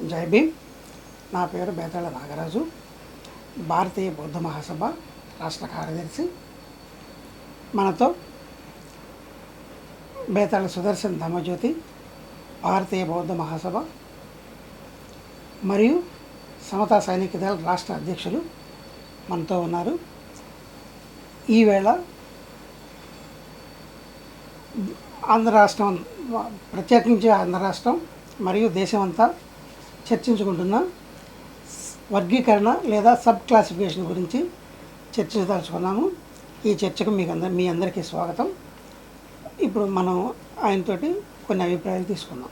జై భీమ్. నా పేరు బేతాళ నాగరాజు, భారతీయ బౌద్ధ మహాసభ రాష్ట్ర కార్యదర్శి. మనతో బేతాళ సుదర్శన్ ధమ్మజ్యోతి, భారతీయ బౌద్ధ మహాసభ మరియు సమతా సైనిక దళ రాష్ట్ర అధ్యక్షులు మనతో ఉన్నారు. ఈవేళ ఆంధ్ర రాష్ట్రం, ప్రత్యేకించి ఆంధ్ర రాష్ట్రం మరియు దేశమంతా చర్చించుకుంటున్న వర్గీకరణ లేదా సబ్ క్లాసిఫికేషన్ గురించి చర్చించదలుచుకున్నాము. ఈ చర్చకు మీ అందరికీ స్వాగతం. ఇప్పుడు మనం ఆయనతోటి కొన్ని అభిప్రాయాలు తీసుకుందాం.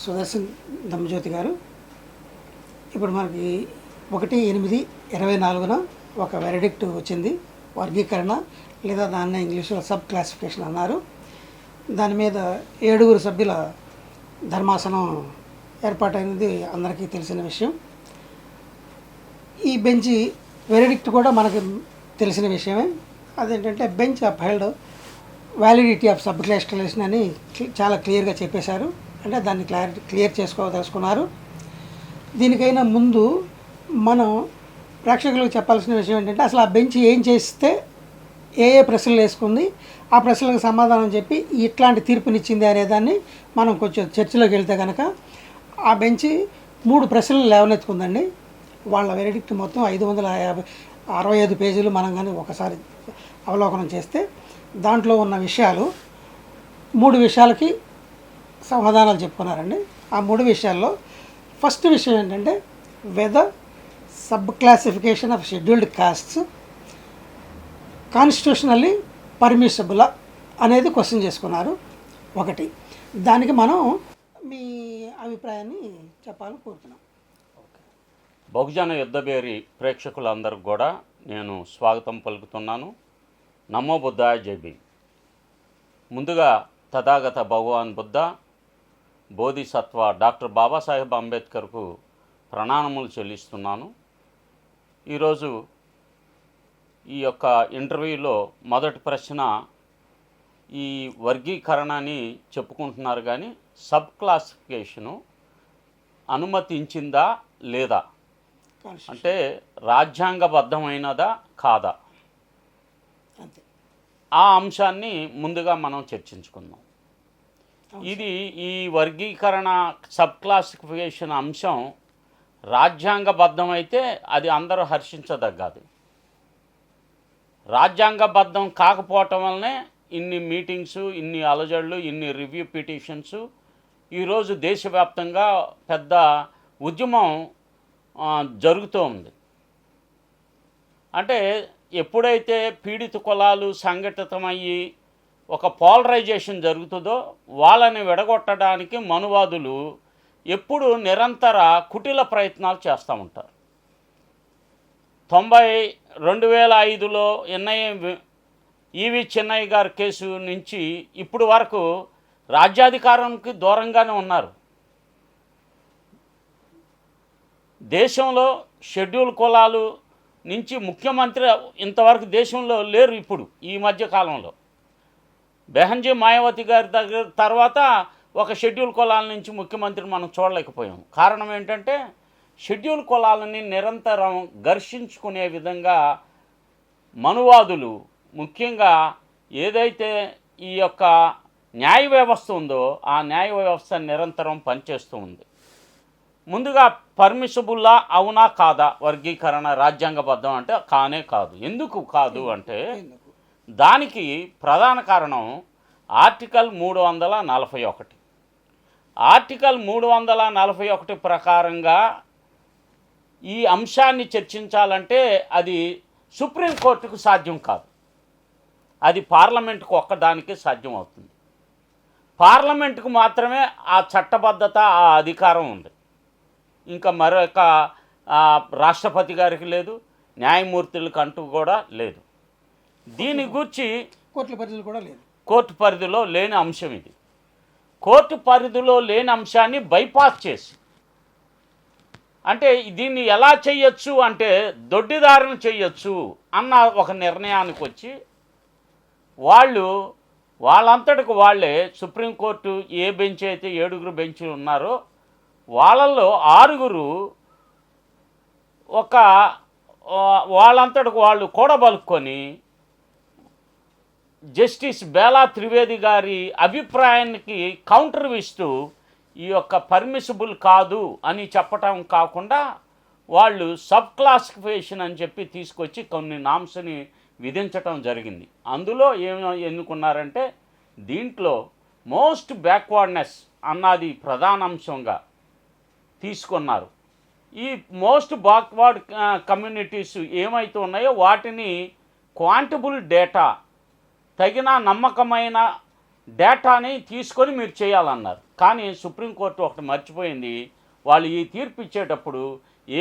సుదర్శన్ ధమ్మజ్యోతి గారు, ఇప్పుడు మనకి 1/8/24 ఒక వెరడిక్ట్ వచ్చింది. వర్గీకరణ లేదా దాన్ని ఇంగ్లీష్లో సబ్ క్లాసిఫికేషన్ అన్నారు. దాని మీద 7 సభ్యుల ధర్మాసనం ఏర్పాటైనది అందరికీ తెలిసిన విషయం. ఈ బెంచ్ వెరడిక్ట్ కూడా మనకి తెలిసిన విషయమే. అదేంటంటే bench upheld validity of sub classification అని చాలా క్లియర్గా చెప్పేశారు. అంటే దాన్ని క్లియర్ చేసుకోదలుచుకున్నారు. దీనికైనా ముందు మనం ప్రేక్షకులకు చెప్పాల్సిన విషయం ఏంటంటే, అసలు ఆ బెంచ్ ఏం చేస్తే ఏ ప్రశ్నలు వేసుకుంది, ఆ ప్రశ్నలకు సమాధానం చెప్పి ఇట్లాంటి తీర్పునిచ్చింది అనేదాన్ని మనం కొంచెం చర్చలోకి వెళ్తే కనుక, ఆ బెంచ్ 3 ప్రశ్నలు లేవనెత్తుకుందండి. వాళ్ళ వెరిడిక్ట్ మొత్తం 565 పేజీలు. మనం కానీ ఒకసారి అవలోకనం చేస్తే దాంట్లో ఉన్న విషయాలు 3 విషయాలకి సమాధానాలు చెప్పుకున్నారండి. ఆ 3 విషయాల్లో ఫస్ట్ విషయం ఏంటంటే, whether sub classification of scheduled castes constitutionally పర్మిసిబులా అనేది క్వశ్చన్ చేసుకున్నారు. ఒకటి, దానికి మనం మీ అభిప్రాయాన్ని చెప్పాలని కోరుతున్నాం. బహుజన యుద్ధభేరి ప్రేక్షకులందరికీ కూడా నేను స్వాగతం పలుకుతున్నాను. నమో బుద్ధాయ, జై భీమ్. ముందుగా తథాగత భగవాన్ బుద్ధ బోధిసత్వ డాక్టర్ బాబాసాహెబ్ అంబేద్కర్కు ప్రణామములు చెల్లిస్తున్నాను. ఈరోజు ఈ యొక్క ఇంటర్వ్యూలో మొదటి ప్రశ్న, ఈ వర్గీకరణ అని చెప్పుకుంటున్నారు కానీ సబ్ క్లాసిఫికేషను అనుమతించిందా లేదా, అంటే రాజ్యాంగబద్ధమైనదా కాదా, ఆ అంశాన్ని ముందుగా మనం చర్చించుకుందాం. ఇది ఈ వర్గీకరణ సబ్ క్లాసిఫికేషన్ అంశం రాజ్యాంగబద్ధమైతే అది అందరూ హర్షించదగ్గది. రాజ్యాంగబద్ధం కాకపోవటం వల్లనే ఇన్ని మీటింగ్స్, ఇన్ని అలజడులు, ఇన్ని రివ్యూ పిటిషన్స్, ఈరోజు దేశవ్యాప్తంగా పెద్ద ఉద్యమం జరుగుతూ ఉంది. అంటే ఎప్పుడైతే పీడిత కులాలు సంఘటితమయ్యి ఒక పోలరైజేషన్ జరుగుతుందో వాళ్ళని విడగొట్టడానికి మనువాదులు ఎప్పుడు నిరంతర కుటిల ప్రయత్నాలు చేస్తూ ఉంటారు. 2005లో ఈవి చిన్నయ్య గారి కేసు నుంచి ఇప్పుడు వరకు రాజ్యాధికారానికి దూరంగానే ఉన్నారు. దేశంలో షెడ్యూల్ కులాలు నుంచి ముఖ్యమంత్రి ఇంతవరకు దేశంలో లేరు. ఇప్పుడు ఈ మధ్య కాలంలో బెహన్జీ మాయావతి గారి దగ్గర తర్వాత ఒక షెడ్యూల్ కులాల నుంచి ముఖ్యమంత్రిని మనం చూడలేకపోయాం. కారణం ఏంటంటే, షెడ్యూల్ కులాలని నిరంతరం ఘర్షించుకునే విధంగా మనువాదులు, ముఖ్యంగా ఏదైతే ఈ యొక్క న్యాయ వ్యవస్థ ఉందో ఆ న్యాయ వ్యవస్థ నిరంతరం పనిచేస్తూ ఉంది. ముందుగా పర్మిసిబుల్లా, అవునా కాదా వర్గీకరణ రాజ్యాంగబద్ధం అంటే కానే కాదు. ఎందుకు కాదు అంటే, దానికి ప్రధాన కారణం ఆర్టికల్ 341. ఆర్టికల్ 341 ప్రకారంగా ఈ అంశాన్ని చర్చించాలంటే అది సుప్రీంకోర్టుకు సాధ్యం కాదు, అది పార్లమెంటుకు ఒక్కదానికే సాధ్యం అవుతుంది. పార్లమెంటుకు మాత్రమే ఆ చట్టబద్ధత, ఆ అధికారం ఉంది. ఇంకా మరొక రాష్ట్రపతి గారికి లేదు, న్యాయమూర్తులకు అంటూ కూడా లేదు. దీని గురించి కోర్టు పరిధిలో లేని అంశం ఇది. కోర్టు పరిధిలో లేని అంశాన్ని బైపాస్ చేసి, అంటే దీన్ని ఎలా చేయొచ్చు అంటే దొడ్డిదారిని చేయొచ్చు అన్న ఒక నిర్ణయానికి వచ్చి వాళ్ళు వాళ్ళంతటికి వాళ్ళే సుప్రీంకోర్టు ఏ బెంచ్ అయితే 7 బెంచ్లు ఉన్నారో వాళ్ళల్లో 6 ఒక వాళ్ళంతటికి వాళ్ళు కూడబలుక్కొని జస్టిస్ బేలా త్రివేది గారి అభిప్రాయానికి కౌంటర్ ఇస్తూ ఈ యొక్క పర్మిసిబుల్ కాదు అని చెప్పటం కాకుండా వాళ్ళు సబ్ క్లాసిఫికేషన్ అని చెప్పి తీసుకొచ్చి కొన్ని నామ్స్ని విధించటం జరిగింది. అందులో ఏమి ఎన్నుకున్నారంటే దీంట్లో మోస్ట్ బ్యాక్వర్డ్నెస్ అన్నది ప్రధాన అంశంగా తీసుకున్నారు. ఈ మోస్ట్ బ్యాక్వర్డ్ కమ్యూనిటీస్ ఏమైతే ఉన్నాయో వాటిని క్వాంటబుల్ డేటా, తగిన నమ్మకమైన డేటాని తీసుకొని మీరు చేయాలన్నారు. కానీ సుప్రీంకోర్టు ఒకటి మర్చిపోయింది, వాళ్ళు ఈ తీర్పు ఇచ్చేటప్పుడు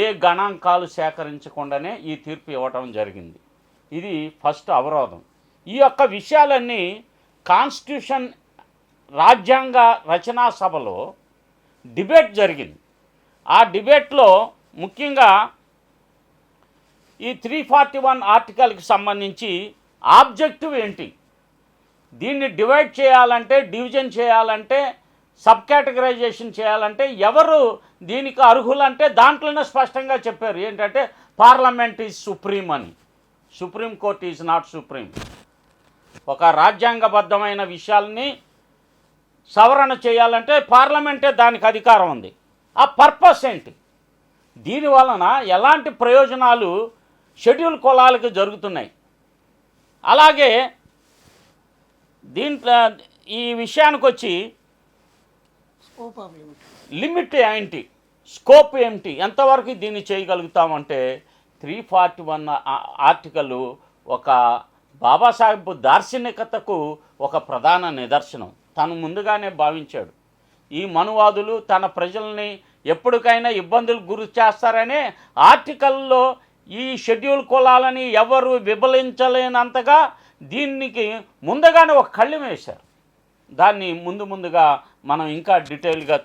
ఏ గణాంకాలు సేకరించకుండానే ఈ తీర్పు ఇవ్వటం జరిగింది. ఇది ఫస్ట్ అవరోధం. ఈ యొక్క విషయాలన్నీ కాన్స్టిట్యూషన్ రాజ్యాంగ రచనా సభలో డిబేట్ జరిగింది. ఆ డిబేట్లో ముఖ్యంగా ఈ 341 ఆర్టికల్కి సంబంధించి ఆబ్జెక్టివ్ ఏంటి, దీన్ని డివైడ్ చేయాలంటే, డివిజన్ చేయాలంటే, సబ్ కేటగరైజేషన్ చేయాలంటే ఎవరు దీనికి అర్హులంటే దాంట్లోనే స్పష్టంగా చెప్పారు ఏంటంటే పార్లమెంట్ ఈజ్ సుప్రీం అని. Supreme court is not supreme. ఒక రాజ్యాంగబద్ధమైన విషయాల్ని సవరణ చేయాలంటే పార్లమెంటే దానికి అధికారం ఉంది. ఆ పర్పస్ ఏంటి, దీనివలన ఎలాంటి ప్రయోజనాలు షెడ్యూల్ కులాలకు జరుగుతున్నాయి, అలాగే దీంట్లో ఈ విషయానికి వచ్చి లిమిట్ ఏంటి, స్కోప్ ఏమిటి, ఎంతవరకు దీన్ని చేయగలుగుతామంటే 341 ఆర్టికల్ ఒక బాబాసాహెబ్ దార్శనికతకు ఒక ప్రధాన నిదర్శనం. తను ముందుగానే భావించాడు ఈ మనువాదులు తన ప్రజల్ని ఎప్పటికైనా ఇబ్బందులు గురి చేస్తారనే ఆర్టికల్లో ఈ షెడ్యూల్ కులాలని ఎవరు విభజించలేనంతగా దీనికి ముందుగానే ఒక కళ్ళెం వేశారు. దాన్ని ముందుగా మనం ఇంకా డీటెయిల్గా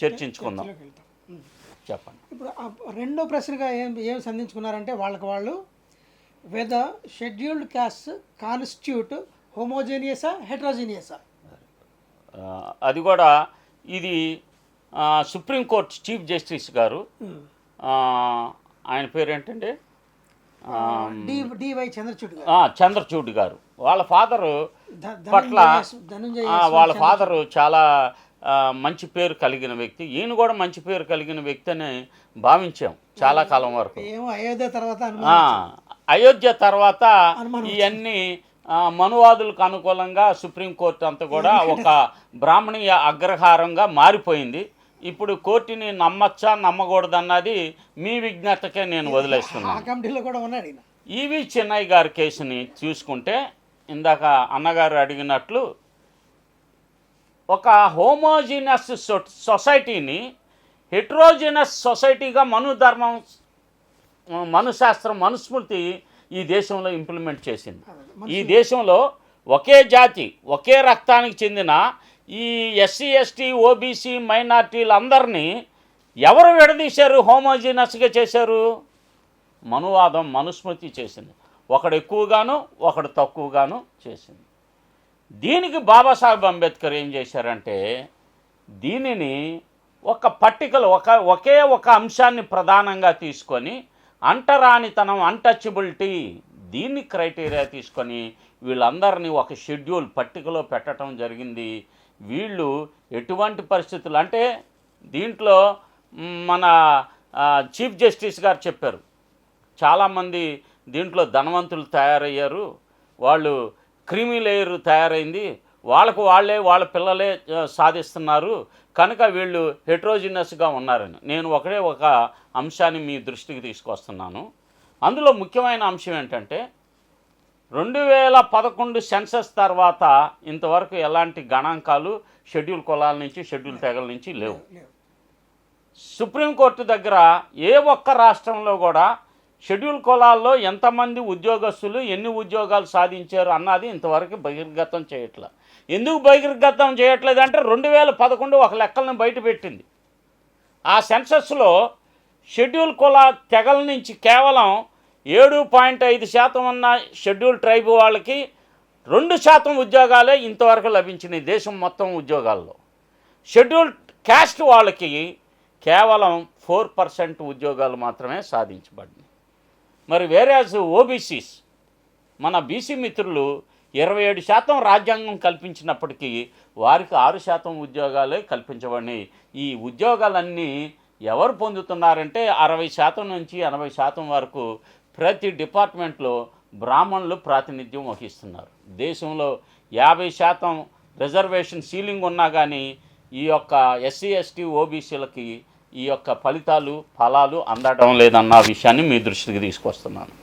చర్చించుకుందాం. చెప్పండి. ఇప్పుడు రెండో ప్రశ్నగా ఏం సంధించుకున్నారంటే వాళ్ళు వెద షెడ్యూల్డ్ క్యాస్ట్ కాన్స్టిట్యూట్ హోమోజీనియసా హెట్రోజీనియసా, అది కూడా ఇది సుప్రీంకోర్టు చీఫ్ జస్టిస్ గారు, ఆయన పేరు ఏంటంటే డివై చంద్రచూడ్ గారు, వాళ్ళ ఫాదరు పట్ల వాళ్ళ ఫాదరు చాలా మంచి పేరు కలిగిన వ్యక్తి, ఈయన కూడా మంచి పేరు కలిగిన వ్యక్తి అని భావించాం చాలా కాలం వరకు. అయోధ్య తర్వాత ఇవన్నీ మనువాదులకు అనుకూలంగా సుప్రీంకోర్టు అంతా కూడా ఒక బ్రాహ్మణీయ అగ్రహారంగా మారిపోయింది. ఇప్పుడు కోర్టుని నమ్మచ్చా నమ్మకూడదన్నది మీ విజ్ఞతకే నేను వదిలేస్తున్నాను. ఈవి చెన్నై గారి కేసుని చూసుకుంటే ఇందాక అన్నగారు అడిగినట్లు ఒక హోమోజీనస్ సొసైటీని హెట్రోజినస్ సొసైటీగా మనుధర్మం, మనుశాస్త్రం, మనుస్మృతి ఈ దేశంలో ఇంప్లిమెంట్ చేసింది. ఈ దేశంలో ఒకే జాతి, ఒకే రక్తానికి చెందిన ఈ ఎస్సీ, ఎస్టీ, ఓబీసీ మైనార్టీలందరినీ ఎవరు విడదీశారు, హోమోజీనస్గా చేశారు? మనువాదం, మనుస్మృతి చేసింది. ఒకడు ఎక్కువగాను ఒకడు తక్కువగాను చేసింది. దీనికి బాబాసాహెబ్ అంబేద్కర్ ఏం చేశారంటే దీనిని ఒక పట్టికలో ఒకే ఒక అంశాన్ని ప్రధానంగా తీసుకొని అంటరానితనం, అన్టచబిలిటీ, దీన్ని క్రైటీరియా తీసుకొని వీళ్ళందరినీ ఒక షెడ్యూల్ పట్టికలో పెట్టడం జరిగింది. వీళ్ళు ఎటువంటి పరిస్థితులు అంటే దీంట్లో మన చీఫ్ జస్టిస్ గారు చెప్పారు, చాలామంది దీంట్లో ధనవంతులు తయారయ్యారు, వాళ్ళు క్రీమీ లేయర్ తయారైంది, వాళ్ళ పిల్లలే సాధిస్తున్నారు, కనుక వీళ్ళు హెట్రోజినస్గా ఉన్నారని. నేను ఒక అంశాన్ని మీ దృష్టికి తీసుకొస్తున్నాను. అందులో ముఖ్యమైన అంశం ఏంటంటే 2011 సెన్సస్ తర్వాత ఇంతవరకు ఎలాంటి గణాంకాలు షెడ్యూల్ కులాల నుంచి, షెడ్యూల్ తెగల నుంచి లేవు. సుప్రీంకోర్టు దగ్గర ఏ ఒక్క రాష్ట్రంలో కూడా షెడ్యూల్ కులాల్లో ఎంతమంది ఉద్యోగస్తులు ఎన్ని ఉద్యోగాలు సాధించారు అన్నది ఇంతవరకు బహిర్గతం చేయట్లేదు. ఎందుకు బహిర్గతం చేయట్లేదంటే 2011 ఒక లెక్కలను బయటపెట్టింది. ఆ సెన్సస్లో షెడ్యూల్ కుల తెగల నుంచి కేవలం 7.5% ఉన్న షెడ్యూల్ ట్రైబ్ వాళ్ళకి 2% ఉద్యోగాలే ఇంతవరకు లభించినాయి దేశం మొత్తం ఉద్యోగాల్లో. షెడ్యూల్డ్ క్యాస్ట్ వాళ్ళకి కేవలం 4% ఉద్యోగాలు మాత్రమే సాధించబడినాయి. మరి వేరే ఓబీసీస్ మన బీసీ మిత్రులు 27% రాజ్యాంగం కల్పించినప్పటికీ వారికి 6% ఉద్యోగాలే కల్పించబడినాయి. ఈ ఉద్యోగాలన్నీ ఎవరు పొందుతున్నారంటే 60% నుంచి 80% వరకు ప్రతి డిపార్ట్మెంట్లో బ్రాహ్మణులు ప్రాతినిధ్యం వహిస్తున్నారు. దేశంలో 50% రిజర్వేషన్ సీలింగ్ ఉన్నా కానీ ఈ యొక్క ఎస్సీ ఎస్టీ ఓబీసీలకి ఈ యొక్క ఫలాలు అందడం లేదన్న విషయాన్ని మీ దృష్టికి తీసుకొస్తున్నాను.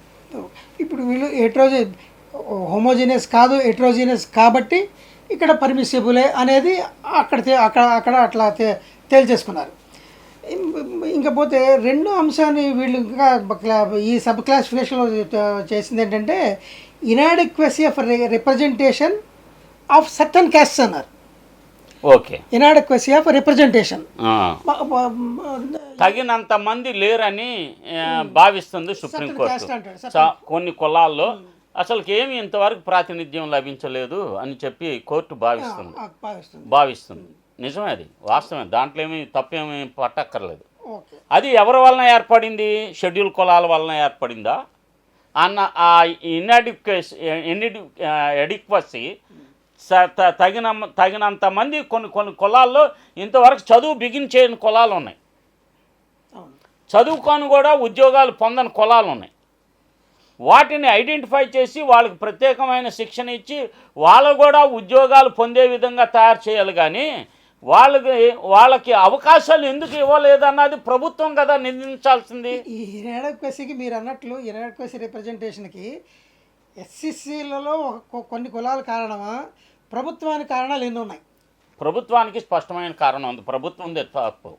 ఇప్పుడు వీళ్ళు హోమోజీనియస్ కాదు, హెట్రోజీనియస్ కాబట్టి ఇక్కడ పర్మిసిబులే అనేది అక్కడ అట్లా తేల్చేసుకున్నారు. ఇంకపోతే రెండో అంశాన్ని వీళ్ళు ఇంకా ఈ సబ్ క్లాసిఫికేషన్లో చేసింది ఏంటంటే inadequacy of representation of certain castes అన్నారు. ఓకే, ఇనాడిక్వసీ ఆఫ్ రిప్రజెంటేషన్ తగినంత మంది లేరని భావిస్తుంది సుప్రీంకోర్టు. కొన్ని కులాల్లో అసలుకి ఏమి ఇంతవరకు ప్రాతినిధ్యం లభించలేదు అని చెప్పి కోర్టు భావిస్తుంది. నిజమే, అది వాస్తవమే, దాంట్లో ఏమి తప్పేమి పట్టక్కర్లేదు. అది ఎవరి వలన ఏర్పడింది? షెడ్యూల్ కులాల వలన ఏర్పడిందా అన్న ఆ ఎడిక్వసీ తగినంత మంది కొన్ని కులాల్లో ఇంతవరకు చదువు బిగిన్ చేయని కులాలు ఉన్నాయి, చదువుకొని కూడా ఉద్యోగాలు పొందని కులాలు ఉన్నాయి. వాటిని ఐడెంటిఫై చేసి వాళ్ళకి ప్రత్యేకమైన శిక్షణ ఇచ్చి వాళ్ళు కూడా ఉద్యోగాలు పొందే విధంగా తయారు చేయాలి. కానీ వాళ్ళకి అవకాశాలు ఎందుకు ఇవ్వలేదన్నది ప్రభుత్వం కదా నిందించాల్సింది. ఈ ఇనాడిక్వసీకి మీరు అన్నట్లు ఇనాడిక్వసీ రిప్రజెంటేషన్కి ఎస్సీసీలలో కొన్ని కులాల కారణమా, ప్రభుత్వానికి కారణాలు ఎన్ని ఉన్నాయి? ప్రభుత్వానికి స్పష్టమైన కారణం ఉంది. ప్రభుత్వం తప్పు.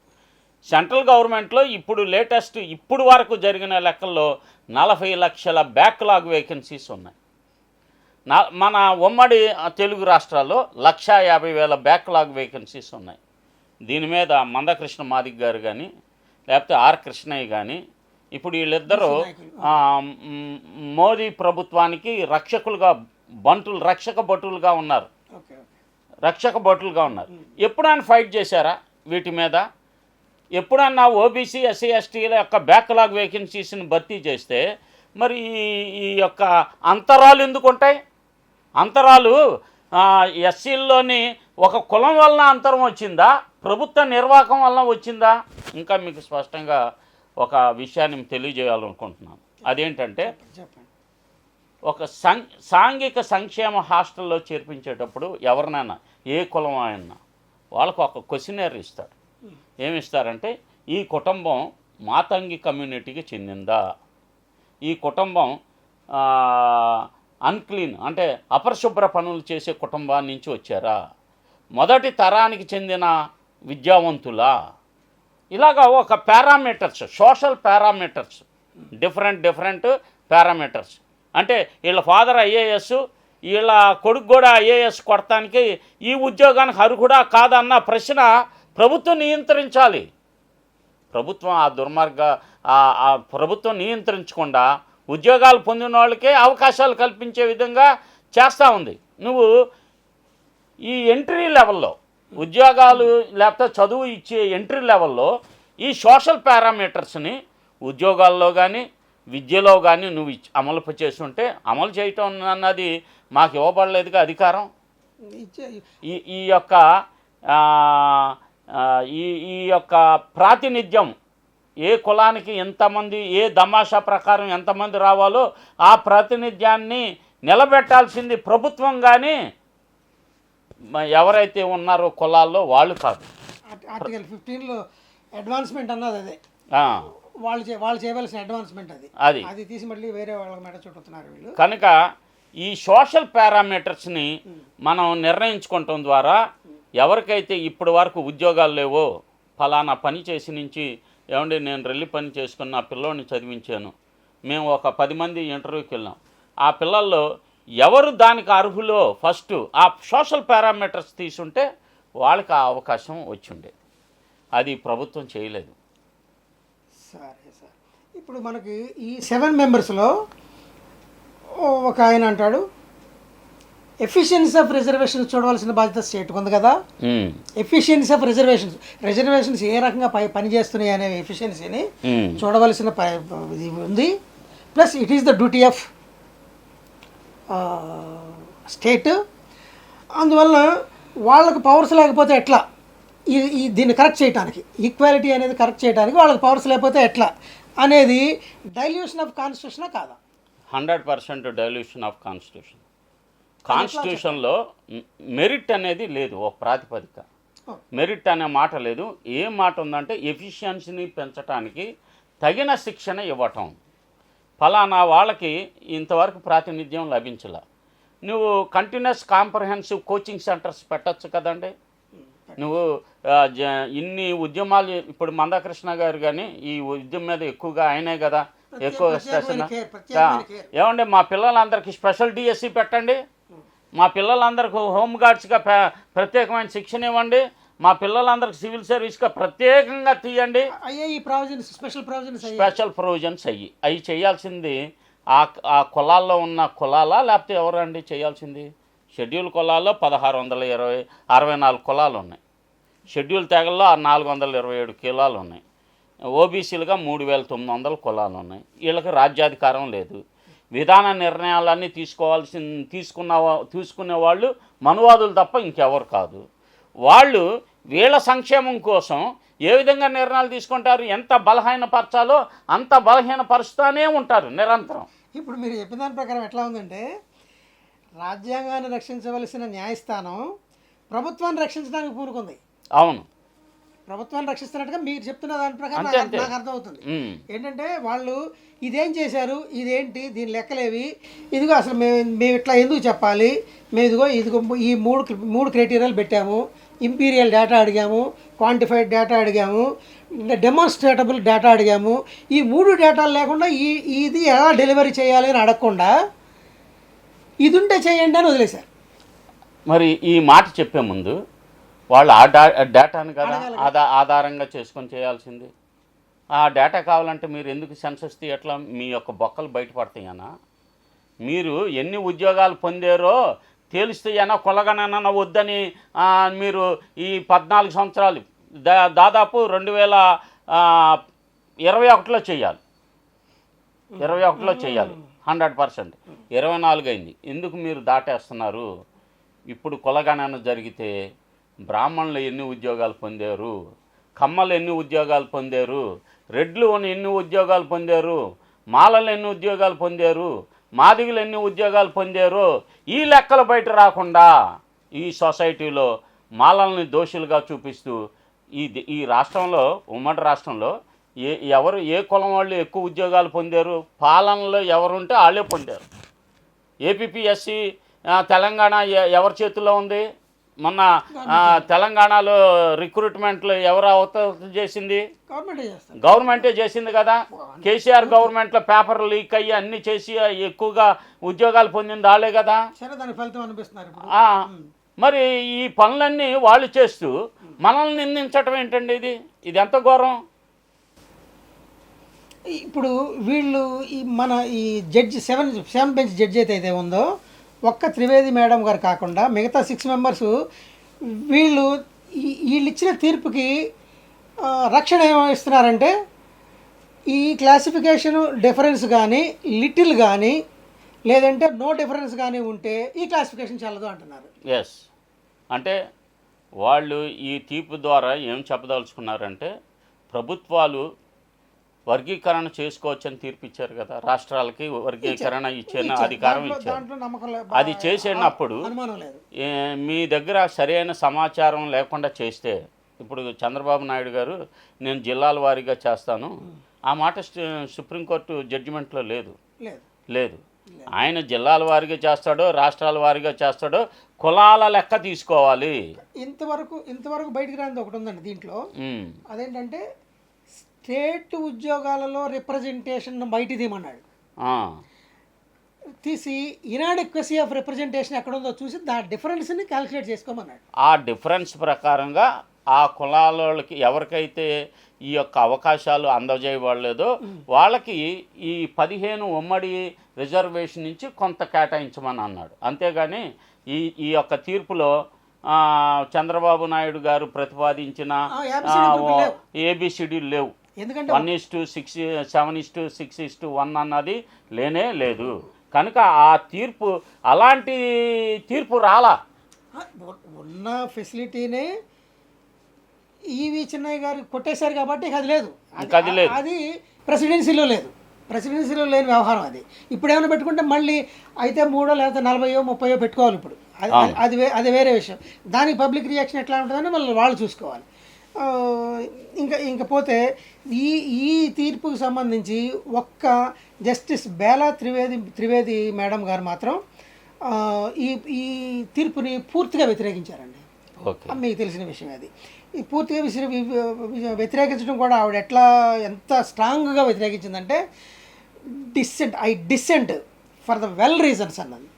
సెంట్రల్ గవర్నమెంట్లో ఇప్పుడు వరకు జరిగిన లెక్కల్లో 40 లక్షల బ్యాక్లాగ్ వేకెన్సీస్ ఉన్నాయి. మన ఉమ్మడి తెలుగు రాష్ట్రాల్లో 1,50,000 బ్యాక్లాగ్ వేకెన్సీస్ ఉన్నాయి. దీని మీద మందకృష్ణ మాదిక్ గారు కానీ లేకపోతే ఆర్ కృష్ణయ్య కానీ ఇప్పుడు వీళ్ళిద్దరూ మోదీ ప్రభుత్వానికి రక్షక భటులుగా ఉన్నారు. ఎప్పుడైనా ఫైట్ చేశారా వీటి మీద? ఎప్పుడన్నా ఓబీసీ ఎస్సీ ఎస్టీల యొక్క బ్యాక్లాగ్ వేకెన్సీస్ని భర్తీ చేస్తే మరి ఈ యొక్క అంతరాలు ఎందుకు ఉంటాయి? అంతరాలు ఎస్సీల్లోని ఒక కులం వలన అంతరం వచ్చిందా, ప్రభుత్వ నిర్వాహకం వలన వచ్చిందా? ఇంకా మీకు స్పష్టంగా ఒక విషయాన్ని తెలియజేయాలనుకుంటున్నాను. అదేంటంటే ఒక సాంఘిక సంక్షేమ హాస్టల్లో చేర్పించేటప్పుడు ఎవరినైనా ఏ కులం అయినా వాళ్ళకు ఒక క్వశ్చనర్ ఇస్తాడు. ఏమిస్తారంటే ఈ కుటుంబం మాతంగి కమ్యూనిటీకి చెందిందా, ఈ కుటుంబం అన్క్లీన్ అంటే అపరిశుభ్ర పనులు చేసే కుటుంబాన్ని నుంచి వచ్చారా, మొదటి తరానికి చెందిన విద్యావంతులా, ఇలాగా ఒక parameters, social parameters, different parameters. అంటే వీళ్ళ ఫాదర్ ఐఏఎస్, వీళ్ళ కొడుకు కూడా ఐఏఎస్ కొడటానికి ఈ ఉద్యోగానికి అర్హుడా కాదన్న ప్రశ్న ప్రభుత్వం నియంత్రించాలి. ప్రభుత్వం నియంత్రించకుండా ఉద్యోగాలు పొందిన వాళ్ళకే అవకాశాలు కల్పించే విధంగా చేస్తూ ఉంది. నువ్వు ఈ ఎంట్రీ లెవెల్లో ఉద్యోగాలు లేకపోతే చదువు ఇచ్చే ఎంట్రీ లెవెల్లో ఈ సోషల్ పారామీటర్స్ని ఉద్యోగాల్లో కానీ విద్యలో కానీ నువ్వు అమలు చేస్తుంటే అమలు చేయటం అన్నది మాకు ఇవ్వబడలేదుగా అధికారం. ఈ యొక్క ప్రాతినిధ్యం ఏ కులానికి ఎంతమంది, ఏ దమాషా ప్రకారం ఎంతమంది రావాలో ఆ ప్రాతినిధ్యాన్ని నిలబెట్టాల్సింది ప్రభుత్వం, కానీ ఎవరైతే ఉన్నారో కులాల్లో వాళ్ళు కాదు. ఆర్టికల్ 15లో అడ్వాన్స్మెంట్ అన్నది అదే, వాళ్ళు చేయవలసిన అడ్వాన్స్మెంట్ అది తీసి మళ్ళీ వేరే వాళ్ళ మెడ చుట్టుతున్నారు వీళ్ళు. కనుక ఈ సోషల్ పారామీటర్స్ని మనం నిర్ణయించుకోవటం ద్వారా ఎవరికైతే ఇప్పటి వరకు ఉద్యోగాలు లేవో, ఫలానా పని చేసి నుంచి ఏమండి నేను రెల్లి పని చేసుకుని నా పిల్లోడిని చదివించాను, మేము ఒక 10 మంది ఇంటర్వ్యూకి వెళ్ళాం, ఆ పిల్లల్లో ఎవరు దానికి అర్హులో ఫస్ట్ ఆ సోషల్ పారామీటర్స్ తీసుంటే వాళ్ళకి ఆ అవకాశం వచ్చిండేది. అది ప్రభుత్వం చేయలేదు. సరే సార్, ఇప్పుడు మనకి ఈ 7 మెంబర్స్లో ఒక ఆయన అంటాడు ఎఫిషియన్సీ ఆఫ్ రిజర్వేషన్స్ చూడవలసిన బాధ్యత స్టేట్కి ఉంది కదా. ఎఫిషియన్సీ ఆఫ్ రిజర్వేషన్స్ ఏ రకంగా పనిచేస్తున్నాయి అనే ఎఫిషియన్సీని చూడవలసిన ఇది ఉంది. Plus it is the duty of state. అందువల్ల వాళ్ళకు పవర్స్ లేకపోతే ఎట్లా దీన్ని కరెక్ట్ చేయడానికి, ఈక్వాలిటీ అనేది కరెక్ట్ చేయడానికి వాళ్ళకి పవర్స్ లేకపోతే ఎట్లా అనేది డైల్యూషన్ ఆఫ్ కాన్స్టిట్యూషనా కాదా? 100% డైల్యూషన్ ఆఫ్ కాన్స్టిట్యూషన్. కాన్స్టిట్యూషన్లో మెరిట్ అనేది లేదు, ఒక ప్రాతిపదిక. మెరిట్ అనే మాట లేదు. ఏం మాట ఉందంటే ఎఫిషియన్సీని పెంచడానికి తగిన శిక్షణ ఇవ్వటం. ఫలానా వాళ్ళకి ఇంతవరకు ప్రాతినిధ్యం లభించలే, నువ్వు కంటిన్యూస్ కాంప్రహెన్సివ్ కోచింగ్ సెంటర్స్ పెట్టచ్చు కదండి. నువ్వు ఇన్ని ఉద్యమాలు, ఇప్పుడు మందాకృష్ణ గారు కానీ ఈ ఉద్యమం మీద ఎక్కువగా ఆయనే కదా ఎక్కువ స్పెషల్. ఏమండి మా పిల్లలందరికీ స్పెషల్ డిఎస్సి పెట్టండి, మా పిల్లలందరికీ హోంగార్డ్స్గా ప్రత్యేకమైన శిక్షణ ఇవ్వండి, మా పిల్లలందరికీ సివిల్ సర్వీస్గా ప్రత్యేకంగా తీయండి. స్పెషల్ ప్రొవిజన్స్ అవి చేయాల్సింది ఆ కులాల్లో ఉన్న కులాలా లేకపోతే ఎవరండి చేయాల్సింది? షెడ్యూల్ కులాల్లో 1664 కులాలు ఉన్నాయి, షెడ్యూల్ తెగల్లో 427 కులాలు ఉన్నాయి, ఓబీసీలుగా 3900 కులాలు ఉన్నాయి. వీళ్ళకి రాజ్యాధికారం లేదు. విధాన నిర్ణయాలన్నీ తీసుకునే వాళ్ళు మనువాదులు తప్ప ఇంకెవరు కాదు. వాళ్ళు వీళ్ళ సంక్షేమం కోసం ఏ విధంగా నిర్ణయాలు తీసుకుంటారు, ఎంత బలహీనపరచాలో అంత బలహీనపరుస్తూనే ఉంటారు నిరంతరం. ఇప్పుడు మీరు చెప్పిన దాని ప్రకారం ఎట్లా ఉందంటే, రాజ్యాంగాన్ని రక్షించవలసిన న్యాయస్థానం ప్రభుత్వాన్ని రక్షించడానికి పూనుకుంది. అవును, ప్రభుత్వాన్ని రక్షిస్తున్నట్టుగా మీరు చెప్తున్న దాని ప్రకారం నాకు అర్థమవుతుంది. ఏంటంటే వాళ్ళు ఇదేం చేశారు, ఇదేంటి, దీని లెక్కలేవి, ఇదిగో అసలు మేము ఇట్లా ఎందుకు చెప్పాలి, మేము ఇదిగో ఈ మూడు క్రైటీరియాలు పెట్టాము, ఇంపీరియల్ డేటా అడిగాము, క్వాంటిఫైడ్ డేటా అడిగాము, డెమాన్స్ట్రేటబుల్ డేటా అడిగాము. ఈ 3 డేటాలు లేకుండా ఇది ఎలా డెలివరీ చేయాలి అని అడగకుండా ఇది ఉంటే చేయండి అని వదిలేశారు. మరి ఈ మాట చెప్పే ముందు వాళ్ళు ఆ డేటాను కదా ఆధారంగా చేసుకొని చేయాల్సింది. ఆ డేటా కావాలంటే మీరు ఎందుకు సెన్సస్ తీయట్లా? మీ యొక్క బొక్కలు బయటపడతాయనా? మీరు ఎన్ని ఉద్యోగాలు పొందారో తేలిస్తాయనా? కొలగనన్నా వద్దని మీరు ఈ 14 సంవత్సరాలు దాదాపు 2021లో చేయాలి, 21లో చేయాలి 100%. 24 అయింది, ఎందుకు మీరు దాటేస్తున్నారు? ఇప్పుడు కులగణన జరిగితే బ్రాహ్మణులు ఎన్ని ఉద్యోగాలు పొందారు, కమ్మలు ఎన్ని ఉద్యోగాలు పొందారు, రెడ్లు ఎన్ని ఉద్యోగాలు పొందారు, మాలలు ఎన్ని ఉద్యోగాలు పొందారు, మాదిగలు ఎన్ని ఉద్యోగాలు పొందారు, ఈ లెక్కలు బయట రాకుండా ఈ సొసైటీలో మాలల్ని దోషులుగా చూపిస్తూ ఈ రాష్ట్రంలో, ఉమ్మడి రాష్ట్రంలో ఏ కులం వాళ్ళు ఎక్కువ ఉద్యోగాలు పొందారు, పాలనలో ఎవరుంటే వాళ్ళే పొందారు. ఏపీఎస్సి తెలంగాణ ఎవరి చేతుల్లో ఉంది? మొన్న తెలంగాణలో రిక్రూట్మెంట్లు ఎవరు అవతల చేసింది? గవర్నమెంటే చేసింది కదా. కేసీఆర్ గవర్నమెంట్లో పేపర్ లీక్ అయ్యి అన్ని చేసి ఎక్కువగా ఉద్యోగాలు పొందింది వాళ్ళే కదా. మరి ఈ పనులన్నీ వాళ్ళు చేస్తూ మనల్ని నిందించటం ఏంటండి? ఇది ఎంత ఘోరం. ఇప్పుడు వీళ్ళు ఈ జడ్జి 7 బెంచ్ జడ్జి అయితే ఉందో, ఒక్క త్రివేది మేడం గారు కాకుండా మిగతా 6 మెంబర్స్ వీళ్ళు ఇచ్చిన తీర్పుకి రక్షణ ఏమిస్తున్నారంటే, ఈ క్లాసిఫికేషన్ డిఫరెన్స్ కానీ లిటిల్ కానీ లేదంటే నో డిఫరెన్స్ కానీ ఉంటే ఈ క్లాసిఫికేషన్ చెల్లదు అంటున్నారు. ఎస్, అంటే వాళ్ళు ఈ తీర్పు ద్వారా ఏం చెప్పదలుచుకున్నారంటే, ప్రభుత్వాలు వర్గీకరణ చేసుకోవచ్చని తీర్పు ఇచ్చారు కదా, రాష్ట్రాలకి వర్గీకరణ ఇచ్చే అధికారం ఇచ్చారు. అది చేసేటప్పుడు మీ దగ్గర సరైన సమాచారం లేకుండా చేస్తే, ఇప్పుడు చంద్రబాబు నాయుడు గారు నేను జిల్లాల వారీగా చేస్తాను, ఆ మాట సుప్రీంకోర్టు జడ్జిమెంట్లో లేదు. ఆయన జిల్లాల వారీగా చేస్తాడో రాష్ట్రాల వారీగా చేస్తాడో కులాల లెక్క తీసుకోవాలి. ఇంతవరకు బయటికి రానిది ఒకటి ఉందండి దీంట్లో. అదేంటంటే స్టేట్ ఉద్యోగాలలో రిప్రజెంటేషన్ బయట తీయమన్నాడు. తీసి ఇనాడెక్వసీ ఆఫ్ రిప్రజెంటేషన్ ఎక్కడ ఉందో చూసి దాని డిఫరెన్స్ని క్యాలిక్యులేట్ చేసుకోమన్నాడు. ఆ డిఫరెన్స్ ప్రకారంగా ఆ కులాలకి ఎవరికైతే ఈ యొక్క అవకాశాలు అందజేయబడలేదో వాళ్ళకి ఈ 15 ఉమ్మడి రిజర్వేషన్ నుంచి కొంత కేటాయించమని అన్నాడు. అంతేగాని ఈ ఈ యొక్క తీర్పులో చంద్రబాబు నాయుడు గారు ప్రతిపాదించిన ఏబిసిడీలు లేవు. ఎందుకంటే 1:6 7:6:1 అన్నది లేనే లేదు. కనుక ఆ తీర్పు అలాంటి తీర్పు రాలా. ఉన్న ఫెసిలిటీనే ఈవి చిన్నయ్య గారు కొట్టేశారు కాబట్టి అది లేదు. అది ప్రెసిడెన్సీలో లేదు. ప్రెసిడెన్సీలో లేని వ్యవహారం అది. ఇప్పుడు ఏమైనా పెట్టుకుంటే మళ్ళీ అయితే 3 లేకపోతే 40 30 పెట్టుకోవాలి. ఇప్పుడు అది వేరే విషయం. దానికి పబ్లిక్ రియాక్షన్ ఎట్లా ఉంటుందని మళ్ళీ వాళ్ళు చూసుకోవాలి. ఇంకా పోతే ఈ తీర్పుకు సంబంధించి ఒక్క జస్టిస్ బేలా త్రివేది మేడం గారు మాత్రం ఈ తీర్పుని పూర్తిగా వ్యతిరేకించారండి. మీకు తెలిసిన విషయం అది. ఈ పూర్తిగా వ్యతిరేకించడం కూడా ఆవిడ ఎంత స్ట్రాంగ్గా వ్యతిరేకించిందంటే dissent for the well reasons అన్నది.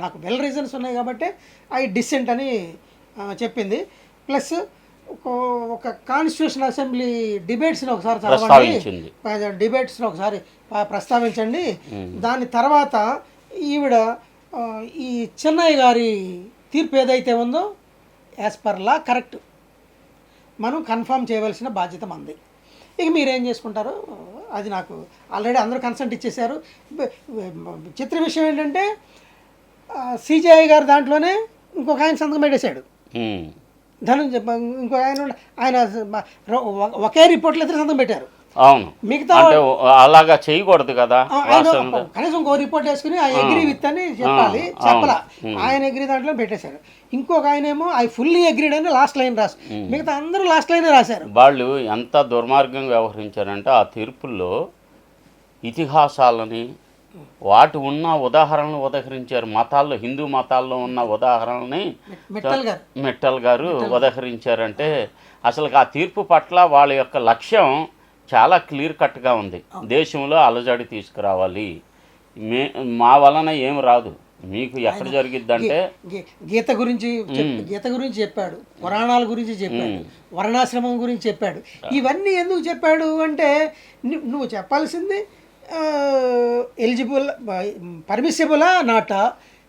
నాకు వెల్ రీజన్స్ ఉన్నాయి కాబట్టి డిసెంట్ అని చెప్పింది. ప్లస్ ఒక కాన్స్టిట్యూషన్ అసెంబ్లీ డిబేట్స్ని ఒకసారి చదవండి, డిబేట్స్ని ఒకసారి ప్రస్తావించండి. దాని తర్వాత ఈవిడ ఈ చెన్నై గారి తీర్పు ఏదైతే ఉందో యాజ్ పర్ లా కరెక్ట్ మనం కన్ఫర్మ్ చేయవలసిన బాధ్యత మంది. ఇక మీరేం చేసుకుంటారో అది నాకు ఆల్రెడీ అందరూ కన్సెంట్ ఇచ్చేశారు. చిత్ర విషయం ఏంటంటే సిజేఐ గారు దాంట్లోనే ఇంకొక ఆయన సంతకం పెట్టేశాడు. ఇంకో ఆయన ఒకే రిపోర్ట్లో ఇద్దరు సంతకం పెట్టారు. అవును, మిగతా అలాగా చేయకూడదు కదా. కనీసం ఇంకో రిపోర్ట్ వేసుకుని ఐ అగ్రీ విత్ అని చెప్పలా. ఆయన అగ్రీ దాంట్లో పెట్టేశారు. ఇంకొక ఆయన ఏమో ఐ ఫుల్లీ అగ్రీడ్ అని లాస్ట్ లైన్ రాసు. మిగతా అందరూ లాస్ట్ లైన్ రాశారు. వాళ్ళు ఎంత దుర్మార్గంగా వ్యవహరించారంటే ఆ తీర్పుల్లో ఇతిహాసాలని వాటి ఉన్న ఉదాహరణలు ఉదహరించారు. మతాల్లో హిందూ మతాల్లో ఉన్న ఉదాహరణని మిట్టల్ గారు ఉదహరించారంటే అసలు ఆ తీర్పు పట్ల వాళ్ళ యొక్క లక్ష్యం చాలా క్లియర్ కట్గా ఉంది. దేశంలో అలజడి తీసుకురావాలి, మా వలన ఏం రాదు, మీకు ఎక్కడ జరిగిద్దంటే గీత గురించి చెప్పాడు, పురాణాల గురించి చెప్పాడు, వర్ణాశ్రమం గురించి చెప్పాడు. ఇవన్నీ ఎందుకు చెప్పాడు అంటే నువ్వు చెప్పాల్సింది ఎలిజిబుల్ పర్మిసిబులా నాటా,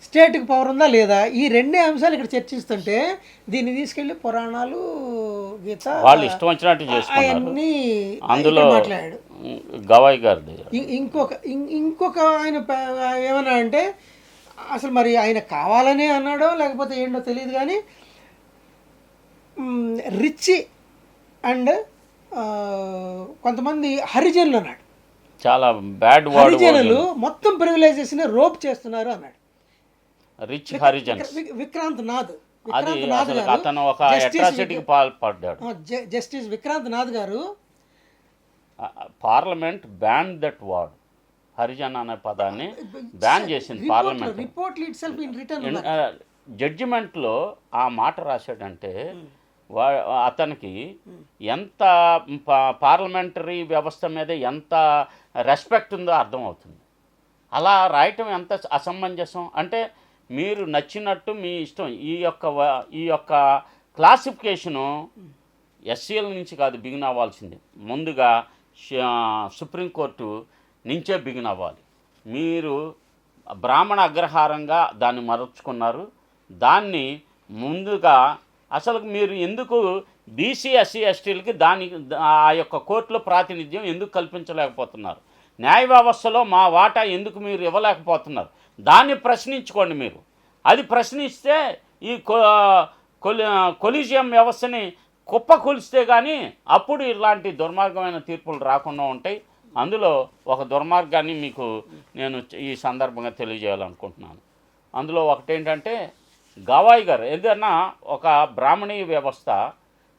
స్టేట్కి పవర్ ఉందా లేదా, ఈ రెండే అంశాలు ఇక్కడ చర్చిస్తుంటే దీన్ని తీసుకెళ్ళి పురాణాలు గీత వాళ్ళు ఇష్టం వచ్చినట్టు అవన్నీ అందులో మాట్లాడాడు. గవాయి గారు ఇంకొక ఆయన ఏమన్నా అంటే అసలు మరి ఆయన కావాలనే అన్నాడో లేకపోతే ఏంటో తెలియదు కానీ రిచ్ అండ్ కొంతమంది హరిజనులు అన్నాడు. చాలా బ్యాడ్ వర్డ్. హరిజనులు మొత్తం ప్రివిలేజెస్ని రోప్ చేస్తున్నారు అన్నాడు. రిచ్ హరిజన్స్. విక్రాంత్ నాథ్ అతను ఒక అట్రాసిటీకి పాల్పడ్డాడు. జస్టిస్ విక్రాంత్ నాథ్ గారు parliament ban that word, Harijan అనే పదాన్ని బ్యాన్ చేసింది పార్లమెంట్. జడ్జిమెంట్లో ఆ మాట రాశాడంటే అతనికి ఎంత పార్లమెంటరీ వ్యవస్థ మీద ఎంత రెస్పెక్ట్ ఉందో అర్థమవుతుంది. అలా రాయటం ఎంత అసమంజసం అంటే మీరు నచ్చినట్టు మీ ఇష్టం. ఈ యొక్క క్లాసిఫికేషను ఎస్సీల నుంచి కాదు బిగిన్ అవ్వాల్సింది, ముందుగా సుప్రీంకోర్టు నుంచే బిగిన్ అవ్వాలి. మీరు బ్రాహ్మణ అగ్రహారంగా దాన్ని మరచుకున్నారు. దాన్ని ముందుగా అసలు మీరు ఎందుకు బీసీ ఎస్సీ ఎస్టీలకి ఆ యొక్క కోర్టులో ప్రాతినిధ్యం ఎందుకు కల్పించలేకపోతున్నారు? న్యాయ వ్యవస్థలో మా వాటా ఎందుకు మీరు ఇవ్వలేకపోతున్నారు? దాన్ని ప్రశ్నించుకోండి. మీరు అది ప్రశ్నిస్తే ఈ కొలీజియం వ్యవస్థని కుప్పకూలిస్తే కానీ అప్పుడు ఇలాంటి దుర్మార్గమైన తీర్పులు రాకుండా ఉంటాయి. అందులో ఒక దుర్మార్గాన్ని మీకు నేను ఈ సందర్భంగా తెలియజేయాలనుకుంటున్నాను. అందులో ఒకటేంటంటే గవాయి గారు ఏదన్నా ఒక బ్రాహ్మణీయ వ్యవస్థ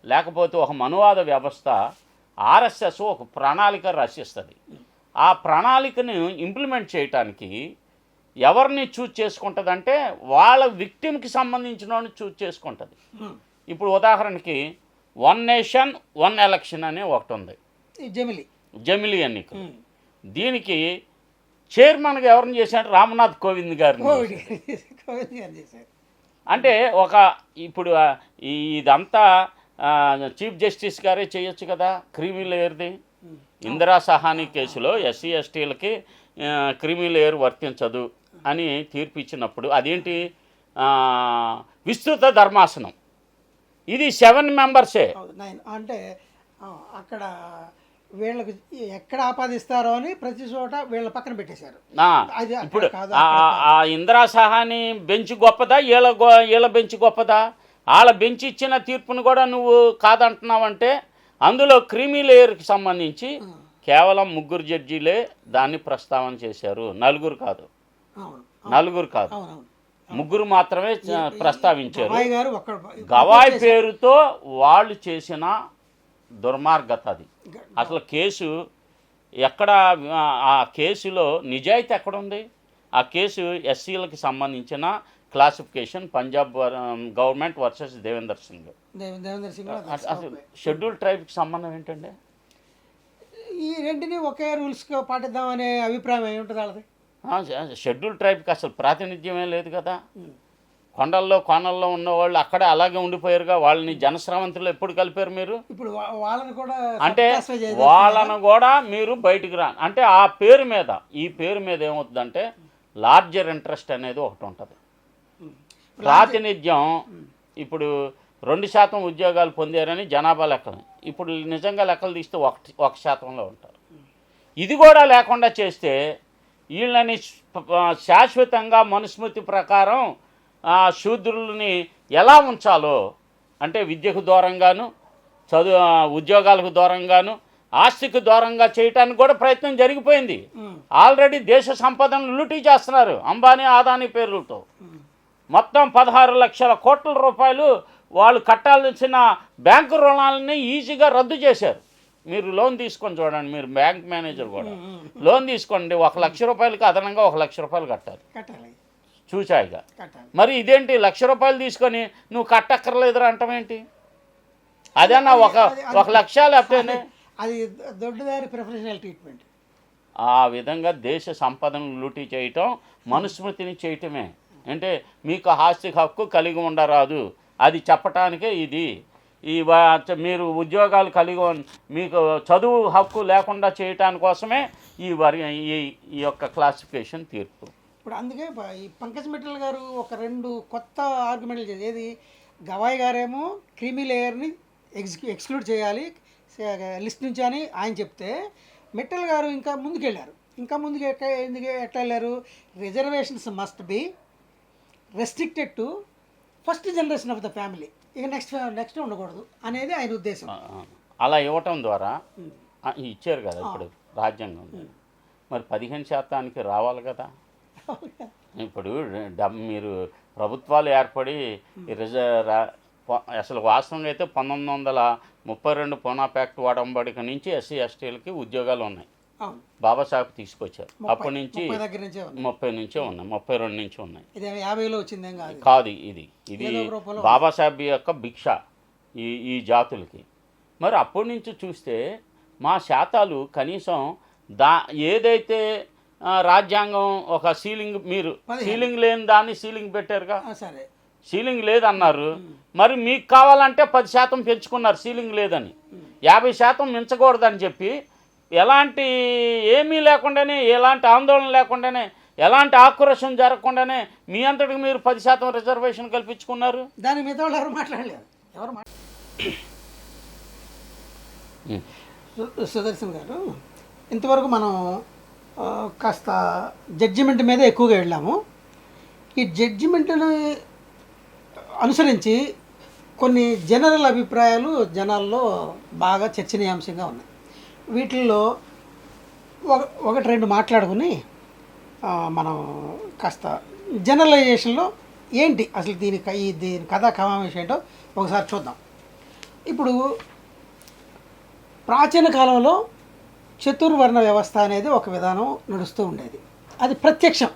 లేకపోతే ఒక మనువాద వ్యవస్థ ఆర్ఎస్ఎస్ ఒక ప్రణాళిక రచిస్తుంది. ఆ ప్రణాళికను ఇంప్లిమెంట్ చేయటానికి ఎవరిని చూజ్ చేసుకుంటుందంటే వాళ్ళ విక్టిమ్కి సంబంధించిన వాడిని చూజ్ చేసుకుంటుంది. ఇప్పుడు ఉదాహరణకి 1 నేషన్ 1 ఎలక్షన్ అనే ఒకటి ఉంది, జమిలీ ఎన్నిక. దీనికి చైర్మన్గా ఎవరిని చేశారు? రామ్నాథ్ కోవింద్ గారిని. అంటే ఇప్పుడు ఇదంతా చీఫ్ జస్టిస్ గారే చేయొచ్చు కదా. క్రీమీ లేయర్ది ఇందిరా సహానీ కేసులో ఎస్సీ ఎస్టీలకి క్రీమీ లేయర్ వర్తించదు అని తీర్పు ఇచ్చినప్పుడు అదేంటి విస్తృత ధర్మాసనం. ఇది 7 మెంబర్సే. 9 అంటే అక్కడ వీళ్ళకి ఎక్కడ ఆపాదిస్తారో అని ప్రతి చోట వీళ్ళ పక్కన పెట్టేశారు. అది ఇప్పుడు ఆ ఇందిరా సహాని బెంచ్ గొప్పదా, వీళ్ళ బెంచ్ గొప్పదా? వాళ్ళ బెంచ్ ఇచ్చిన తీర్పును కూడా నువ్వు కాదంటున్నావంటే అందులో క్రీమీ లేయర్కి సంబంధించి కేవలం 3 జడ్జీలే దాన్ని ప్రస్తావన చేశారు, నలుగురు కాదు. 3 మాత్రమే ప్రస్తావించారు. గవాయ్ పేరుతో వాళ్ళు చేసిన దుర్మార్గత అది. అసలు కేసు ఎక్కడ, ఆ కేసులో నిజాయితీ ఎక్కడుంది? ఆ కేసు ఎస్సీలకు సంబంధించిన classification Punjab government versus Devender Singh. అసలు షెడ్యూల్ ట్రైబ్కి సంబంధం ఏంటండి? ఈ రెంటిని ఒకే రూల్స్గా పాటిద్దామనే అభిప్రాయం ఏముంటుంది వాళ్ళది? షెడ్యూల్ ట్రైబ్కి అసలు ప్రాతినిధ్యమే లేదు కదా. కోనల్లో ఉన్నవాళ్ళు అక్కడే అలాగే ఉండిపోయారుగా. వాళ్ళని జనశ్రవంతులు ఎప్పుడు కలిపారు మీరు? ఇప్పుడు వాళ్ళని కూడా అంటే వాళ్ళను కూడా మీరు బయటికి రా అంటే ఆ పేరు మీద, ఈ పేరు మీద ఏమవుతుందంటే లార్జర్ ఇంట్రెస్ట్ అనేది ఒకటి ఉంటుంది. ప్రాతినిధ్యం ఇప్పుడు 2% ఉద్యోగాలు పొందారని జనాభా లెక్కలు, ఇప్పుడు నిజంగా లెక్కలు తీస్తే 1% ఉంటారు. ఇది కూడా లేకుండా చేస్తే వీళ్ళని శాశ్వతంగా మనుస్మృతి ప్రకారం శూద్రులని ఎలా ఉంచాలో అంటే విద్యకు దూరంగాను, ఉద్యోగాలకు దూరంగాను, ఆస్తికి దూరంగా చేయటానికి కూడా ప్రయత్నం జరిగిపోయింది. ఆల్రెడీ దేశ సంపదను లూటీ చేస్తున్నారు అంబానీ, అదానీ పేర్లతో. మొత్తం 16 లక్షల కోట్ల రూపాయలు వాళ్ళు కట్టాల్సిన బ్యాంకు రుణాలని ఈజీగా రద్దు చేశారు. మీరు లోన్ తీసుకొని చూడండి, మీరు బ్యాంక్ మేనేజర్ కూడా లోన్ తీసుకోండి, 1 లక్ష రూపాయలకి అదనంగా 1 లక్ష రూపాయలు కట్టాలి చూచాయిగా. మరి ఇదేంటి 1 లక్ష రూపాయలు తీసుకొని నువ్వు కట్టక్కర్లేదురా అంటామేంటి? అదేనా 1 లక్ష లేకపోతే అది దొడ్డుదారి ప్రిఫరెన్షియల్ ట్రీట్మెంట్. ఆ విధంగా దేశ సంపదను లూటీ చేయటం, మనుస్మృతిని చేయటమే. అంటే మీకు ఆస్తి హక్కు కలిగి ఉండరాదు అది చెప్పటానికే ఇది. మీరు ఉద్యోగాలు కలిగి మీకు చదువు హక్కు లేకుండా చేయటాని కోసమే ఈ యొక్క క్లాసిఫికేషన్ తీర్పు. ఇప్పుడు అందుకే ఈ పంకజ్ మిట్టల్ గారు ఒక 2 కొత్త ఆర్గ్యుమెంట్లు చేశారు. ఏది, గవాయ్ గారేమో క్రీమీ లేయర్ని ఎక్స్క్లూడ్ చేయాలి లిస్ట్ నుంచి అని ఆయన చెప్తే, మిట్టల్ గారు ఇంకా ముందుకెళ్ళారు. ఎట్లా వెళ్ళారు? Reservations must be restricted to first generation of the family, ఇక నెక్స్ట్ ఉండకూడదు అనేది ఆయన ఉద్దేశం. అలా ఇవ్వటం ద్వారా ఇచ్చారు కదా ఇప్పుడు రాజ్యాంగం. మరి 15% రావాలి కదా. ఇప్పుడు మీరు ప్రభుత్వాలు ఏర్పడి అసలు వాస్తవంగా అయితే 1932 పూనా ప్యాక్ట్ వాడంబడిక నుంచి ఎస్సీ ఎస్టీలకి ఉద్యోగాలు ఉన్నాయి. బాబాసాహెబ్ తీసుకొచ్చారు. అప్పటి నుంచి 30 నుంచే ఉన్నాయి, 32 నుంచి ఉన్నాయి. 50లో వచ్చిందేం కాదు. ఇది బాబాసాహెబ్ యొక్క భిక్ష ఈ జాతులకి. మరి అప్పటి నుంచి చూస్తే మా శాతాలు కనీసం ఏదైతే రాజ్యాంగం ఒక సీలింగ్, మీరు సీలింగ్ లేని దాన్ని సీలింగ్ పెట్టారుగా, సీలింగ్ లేదన్నారు. మరి మీకు కావాలంటే 10% పెంచుకున్నారు సీలింగ్ లేదని. 50% మించకూడదని చెప్పి ఎలాంటి ఏమీ లేకుండానే, ఎలాంటి ఆందోళన లేకుండానే, ఎలాంటి ఆక్రోశం జరగకుండానే మీ అంతటికి మీరు 10% రిజర్వేషన్ కల్పించుకున్నారు. దాని మీద వాళ్ళు ఎవరు మాట్లాడలేదు. సుదర్శన్ గారు, ఇంతవరకు మనం కాస్త జడ్జిమెంట్ మీద ఎక్కువగా వెళ్ళాము. ఈ జడ్జిమెంట్ని అనుసరించి కొన్ని జనరల్ అభిప్రాయాలు జనాల్లో బాగా చర్చనీయాంశంగా ఉన్నాయి. వీటిల్లో 1-2 మాట్లాడుకుని మనం కాస్త జనరలైజేషన్లో ఏంటి అసలు దీని కథా కమాంశం ఏంటో ఒకసారి చూద్దాం. ఇప్పుడు ప్రాచీన కాలంలో చతుర్వర్ణ వ్యవస్థ అనేది ఒక విధానం నడుస్తూ ఉండేది. అది ప్రత్యక్షం,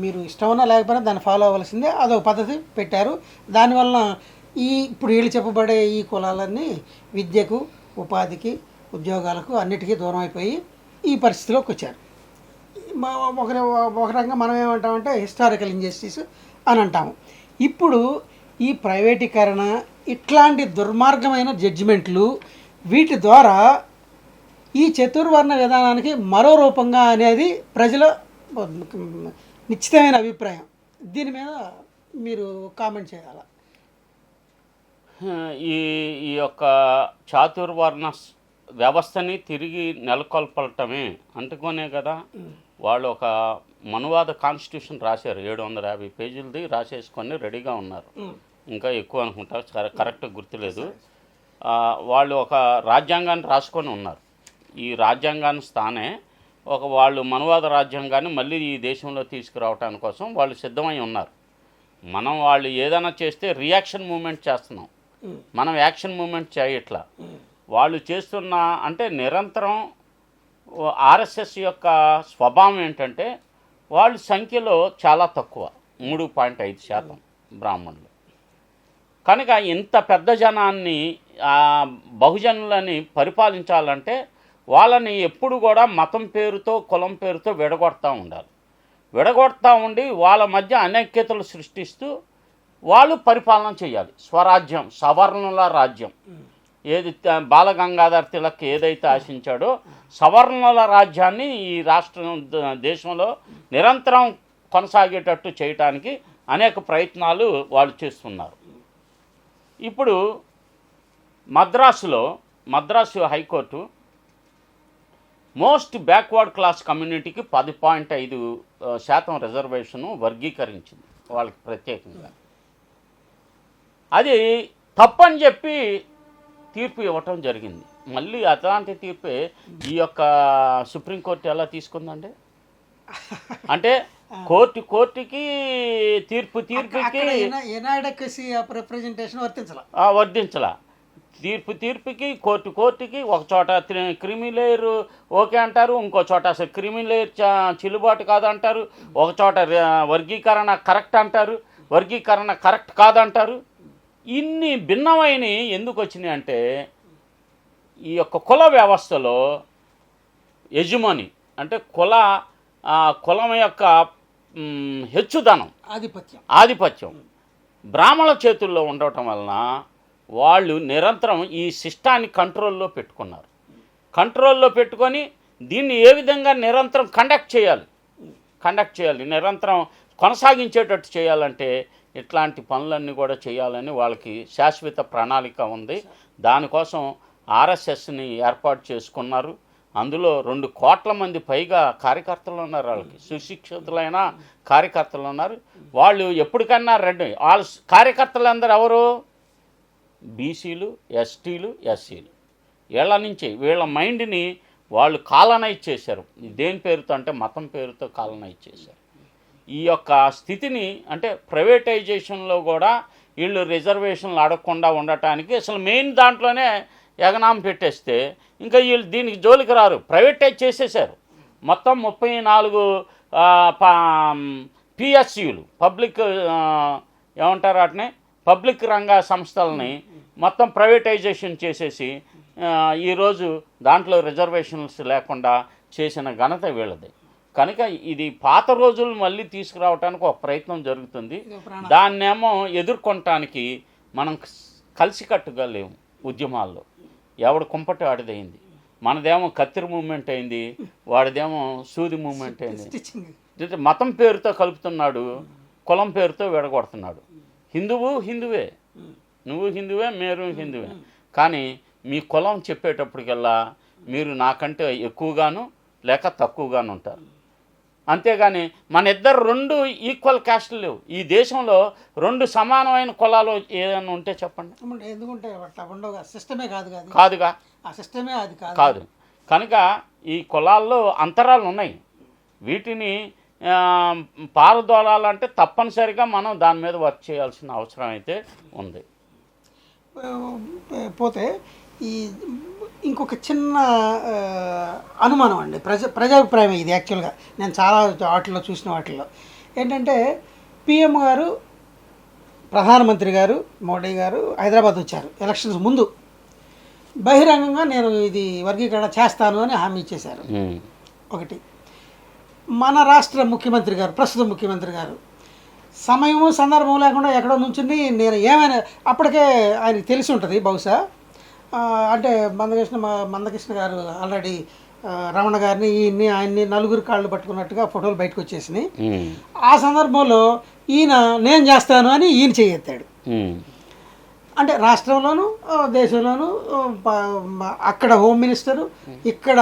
మీరు ఇష్టం ఉన్నా లేకపోయినా దాన్ని ఫాలో అవ్వాల్సిందే. అదొక పద్ధతి పెట్టారు. దానివల్ల ఇప్పుడు వీళ్ళు చెప్పబడే ఈ కులాలన్నీ విద్యకు, ఉపాధికి, ఉద్యోగాలకు అన్నిటికీ దూరం అయిపోయి ఈ పరిస్థితిలోకి వచ్చారు. ఒక రకంగా మనం ఏమంటామంటే హిస్టారికల్ ఇంజస్టిస్ అని అంటాము. ఇప్పుడు ఈ ప్రైవేటీకరణ, ఇట్లాంటి దుర్మార్గమైన జడ్జిమెంట్లు, వీటి ద్వారా ఈ చతుర్వర్ణ విధానానికి మరో రూపంగా అనేది ప్రజల నిశ్చితమైన అభిప్రాయం. దీని మీద మీరు కామెంట్ చేయాలి. ఈ ఈ యొక్క చాతుర్వర్ణ వ్యవస్థని తిరిగి నెలకొల్పటమే అంటుకోనే కదా వాళ్ళు ఒక మనువాద కాన్స్టిట్యూషన్ రాశారు. 750 పేజీలది రాసేసుకొని రెడీగా ఉన్నారు. ఇంకా ఎక్కువ అనుకుంటా, కరెక్ట్గా గుర్తులేదు. వాళ్ళు ఒక రాజ్యాంగాన్ని రాసుకొని ఉన్నారు. ఈ రాజ్యాంగాన్ని స్థానే వాళ్ళు మనువాద రాజ్యాంగాన్ని మళ్ళీ ఈ దేశంలో తీసుకురావటానికి కోసం వాళ్ళు సిద్ధమై ఉన్నారు. మనం వాళ్ళు ఏదైనా చేస్తే రియాక్షన్ మూమెంట్ చేస్తున్నాం, మనం యాక్షన్ మూమెంట్ చేయట్లా. వాళ్ళు చేస్తున్న అంటే నిరంతరం ఆర్ఎస్ఎస్ యొక్క స్వభావం ఏంటంటే వాళ్ళు సంఖ్యలో చాలా తక్కువ, 3.5% బ్రాహ్మణులు. కనుక ఇంత పెద్ద జనాన్ని బహుజనులని పరిపాలించాలంటే వాళ్ళని ఎప్పుడు కూడా మతం పేరుతో కులం పేరుతో విడగొడతా ఉండాలి. విడగొడతా ఉండి వాళ్ళ మధ్య అనైక్యతలు సృష్టిస్తూ వాళ్ళు పరిపాలన చేయాలి. స్వరాజ్యం, సవర్ణుల రాజ్యం, ఏది బాలగంగాధర్ తిలక్ ఏదైతే ఆశించాడో సవర్ణుల రాజ్యాన్ని ఈ దేశంలో నిరంతరం కొనసాగేటట్టు చేయటానికి అనేక ప్రయత్నాలు వాళ్ళు చేస్తున్నారు. ఇప్పుడు Madras high court most backward class కమ్యూనిటీకి 10.5% రిజర్వేషను వర్గీకరించింది వాళ్ళకి ప్రత్యేకంగా. అది తప్పని చెప్పి తీర్పు ఇవ్వటం జరిగింది. మళ్ళీ అట్లాంటి తీర్పే ఈ యొక్క సుప్రీంకోర్టు ఎలా తీసుకుందండి? అంటే కోర్టుకి తీర్పుకి వర్తించాల. తీర్పుకి కోర్టుకి ఒక చోట క్రిమిలేయర్ ఓకే అంటారు, ఇంకో చోట అసలు క్రిమిలేయర్ చెల్లుబాటు కాదంటారు, ఒక చోట వర్గీకరణ కరెక్ట్ అంటారు, వర్గీకరణ కరెక్ట్ కాదంటారు. ఇన్ని భిన్నమైన ఎందుకు వచ్చినాయి అంటే ఈ యొక్క కుల వ్యవస్థలో యజమాని అంటే కులం యొక్క హెచ్చుదనం, ఆధిపత్యం బ్రాహ్మణుల చేతుల్లో ఉండటం వలన వాళ్ళు నిరంతరం ఈ సిస్టాన్ని కంట్రోల్లో పెట్టుకున్నారు. కంట్రోల్లో పెట్టుకొని దీన్ని ఏ విధంగా నిరంతరం కండక్ట్ చేయాలి, నిరంతరం కొనసాగించేటట్టు చేయాలంటే ఇట్లాంటి పనులన్నీ కూడా చేయాలని వాళ్ళకి శాశ్వత ప్రణాళిక ఉంది. దానికోసం ఆర్ఎస్ఎస్ని ఏర్పాటు చేసుకున్నారు. అందులో 2 కోట్ల మంది పైగా కార్యకర్తలు ఉన్నారు. వాళ్ళకి సుశిక్షితులైన కార్యకర్తలు ఉన్నారు. వాళ్ళు ఎప్పటికన్నా వాళ్ళ కార్యకర్తలు ఎవరు? బీసీలు, ఎస్టీలు, ఎస్సీలు. వీళ్ళ మైండ్ని వాళ్ళు కాలనైజ్ చేశారు. దేని పేరుతో అంటే మతం పేరుతో కాలనైజ్ చేశారు. ఈ యొక్క స్థితిని అంటే ప్రైవేటైజేషన్లో కూడా వీళ్ళు రిజర్వేషన్లు అడగకుండా ఉండటానికి అసలు మెయిన్ దాంట్లోనే ఎగనామం పెట్టేస్తే ఇంకా వీళ్ళు దీనికి జోలికి రారు. ప్రైవేటైజ్ చేసేసారు. మొత్తం 34 పిఎస్యులు పబ్లిక్ ఏమంటారు వాటిని పబ్లిక్ రంగ సంస్థలని మొత్తం ప్రైవేటైజేషన్ చేసేసి ఈరోజు దాంట్లో రిజర్వేషన్స్ లేకుండా చేసిన ఘనత వీళ్ళది. కనుక ఇది పాత రోజులు మళ్ళీ తీసుకురావడానికి ఒక ప్రయత్నం జరుగుతుంది. దాన్నేమో ఎదుర్కొనటానికి మనం కలిసికట్టుగా లేము. ఉద్యమాల్లో ఎవడు కుంపటి ఆడిదైంది, మనదేమో కత్తిరి మూమెంట్ అయింది, వాడిదేమో సూది మూమెంట్ అయింది. మతం పేరుతో కలుపుతున్నాడు, కులం పేరుతో విడగొడుతున్నాడు. హిందువే, నువ్వు హిందువే, మీరు హిందువే, కానీ మీ కులం చెప్పేటప్పటికల్లా మీరు నాకంటే ఎక్కువగాను లేక తక్కువగాను ఉంటారు. అంతేగాని మన ఇద్దరు 2 ఈక్వల్ క్యాస్ట్లు లేవు. ఈ దేశంలో 2 సమానమైన కులాలు ఏదైనా ఉంటే చెప్పండి. ఎందుకంటే సిస్టమే కాదుగా, ఆ సిస్టమే అది కాదు. కనుక ఈ కులాల్లో అంతరాలు ఉన్నాయి. వీటిని పారదోలాలంటే తప్పనిసరిగా మనం దాని మీద వర్క్ చేయాల్సిన అవసరం అయితే ఉంది. పోతే ఈ ఇంకొక చిన్న అనుమానం అండి, ప్రజాభిప్రాయం ఇది. యాక్చువల్గా నేను చాలా వాటిల్లో చూసిన వాటిల్లో ఏంటంటే పిఎం గారు, ప్రధానమంత్రి గారు మోడీ గారు హైదరాబాద్ వచ్చారు ఎలక్షన్స్ ముందు. బహిరంగంగా నేను ఇది వర్గీకరణ చేస్తాను అని హామీ ఇచ్చేశారు. ఒకటి. మన రాష్ట్ర ముఖ్యమంత్రి గారు, ప్రస్తుత ముఖ్యమంత్రి గారు సమయము సందర్భం లేకుండా ఎక్కడో నుంచుని నేను ఏమైనా అప్పటికే ఆయనకి తెలిసి ఉంటుంది బహుశా. అంటే మందకృష్ణ గారు ఆల్రెడీ రమణ గారిని ఈయన్ని ఆయన్ని నలుగురు కాళ్ళు పట్టుకున్నట్టుగా ఫోటోలు బయటకు వచ్చేసినాయి. ఉమ్, ఆ సందర్భంలో ఈయన నేను చేస్తాను అని ఈయన చేయెత్తాడు. ఉమ్, అంటే రాష్ట్రంలోనూ దేశంలోనూ అక్కడ హోమ్ మినిస్టరు, ఇక్కడ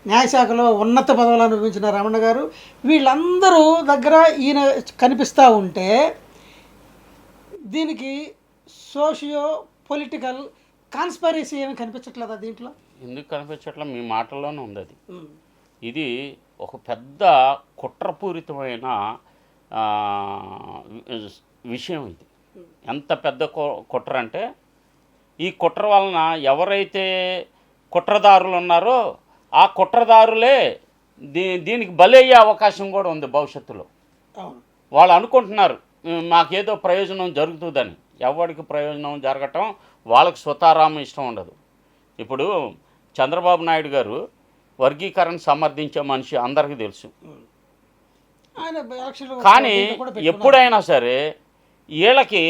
న్యాయశాఖలో ఉన్నత పదవులు అనుభవించిన రమణ గారు, వీళ్ళందరూ దగ్గర ఈయన కనిపిస్తూ ఉంటే దీనికి సోషియో పొలిటికల్ కాన్స్పైరసీ ఏమి కనిపించట్లేదా దీంట్లో? ఎందుకు కనిపించట్లా? మీ మాటల్లోనే ఉంది అది. ఇది ఒక పెద్ద కుట్రపూరితమైన ఆ, విషయం ఇది. ఎంత పెద్ద కుట్ర అంటే, ఈ కుట్ర వలన ఎవరైతే కుట్రదారులు ఉన్నారో ఆ కుట్రదారులే దీనికి బలయ్యే అవకాశం కూడా ఉంది భవిష్యత్తులో. అవును, వాళ్ళు అనుకుంటున్నారు మాకేదో ప్రయోజనం జరుగుతుందని. ఎవరికి ప్రయోజనం జరగటం వాళ్ళకి స్వతారామ ఇష్టం ఉండదు. ఇప్పుడు చంద్రబాబు నాయుడు గారు వర్గీకరణ సమర్థించే మనిషి అందరికీ తెలుసు. ఆయన ఎలక్షన్లో కానీ కూడా పెట్టుకున్నారు. ఎప్పుడైనా సరే వీళ్ళకి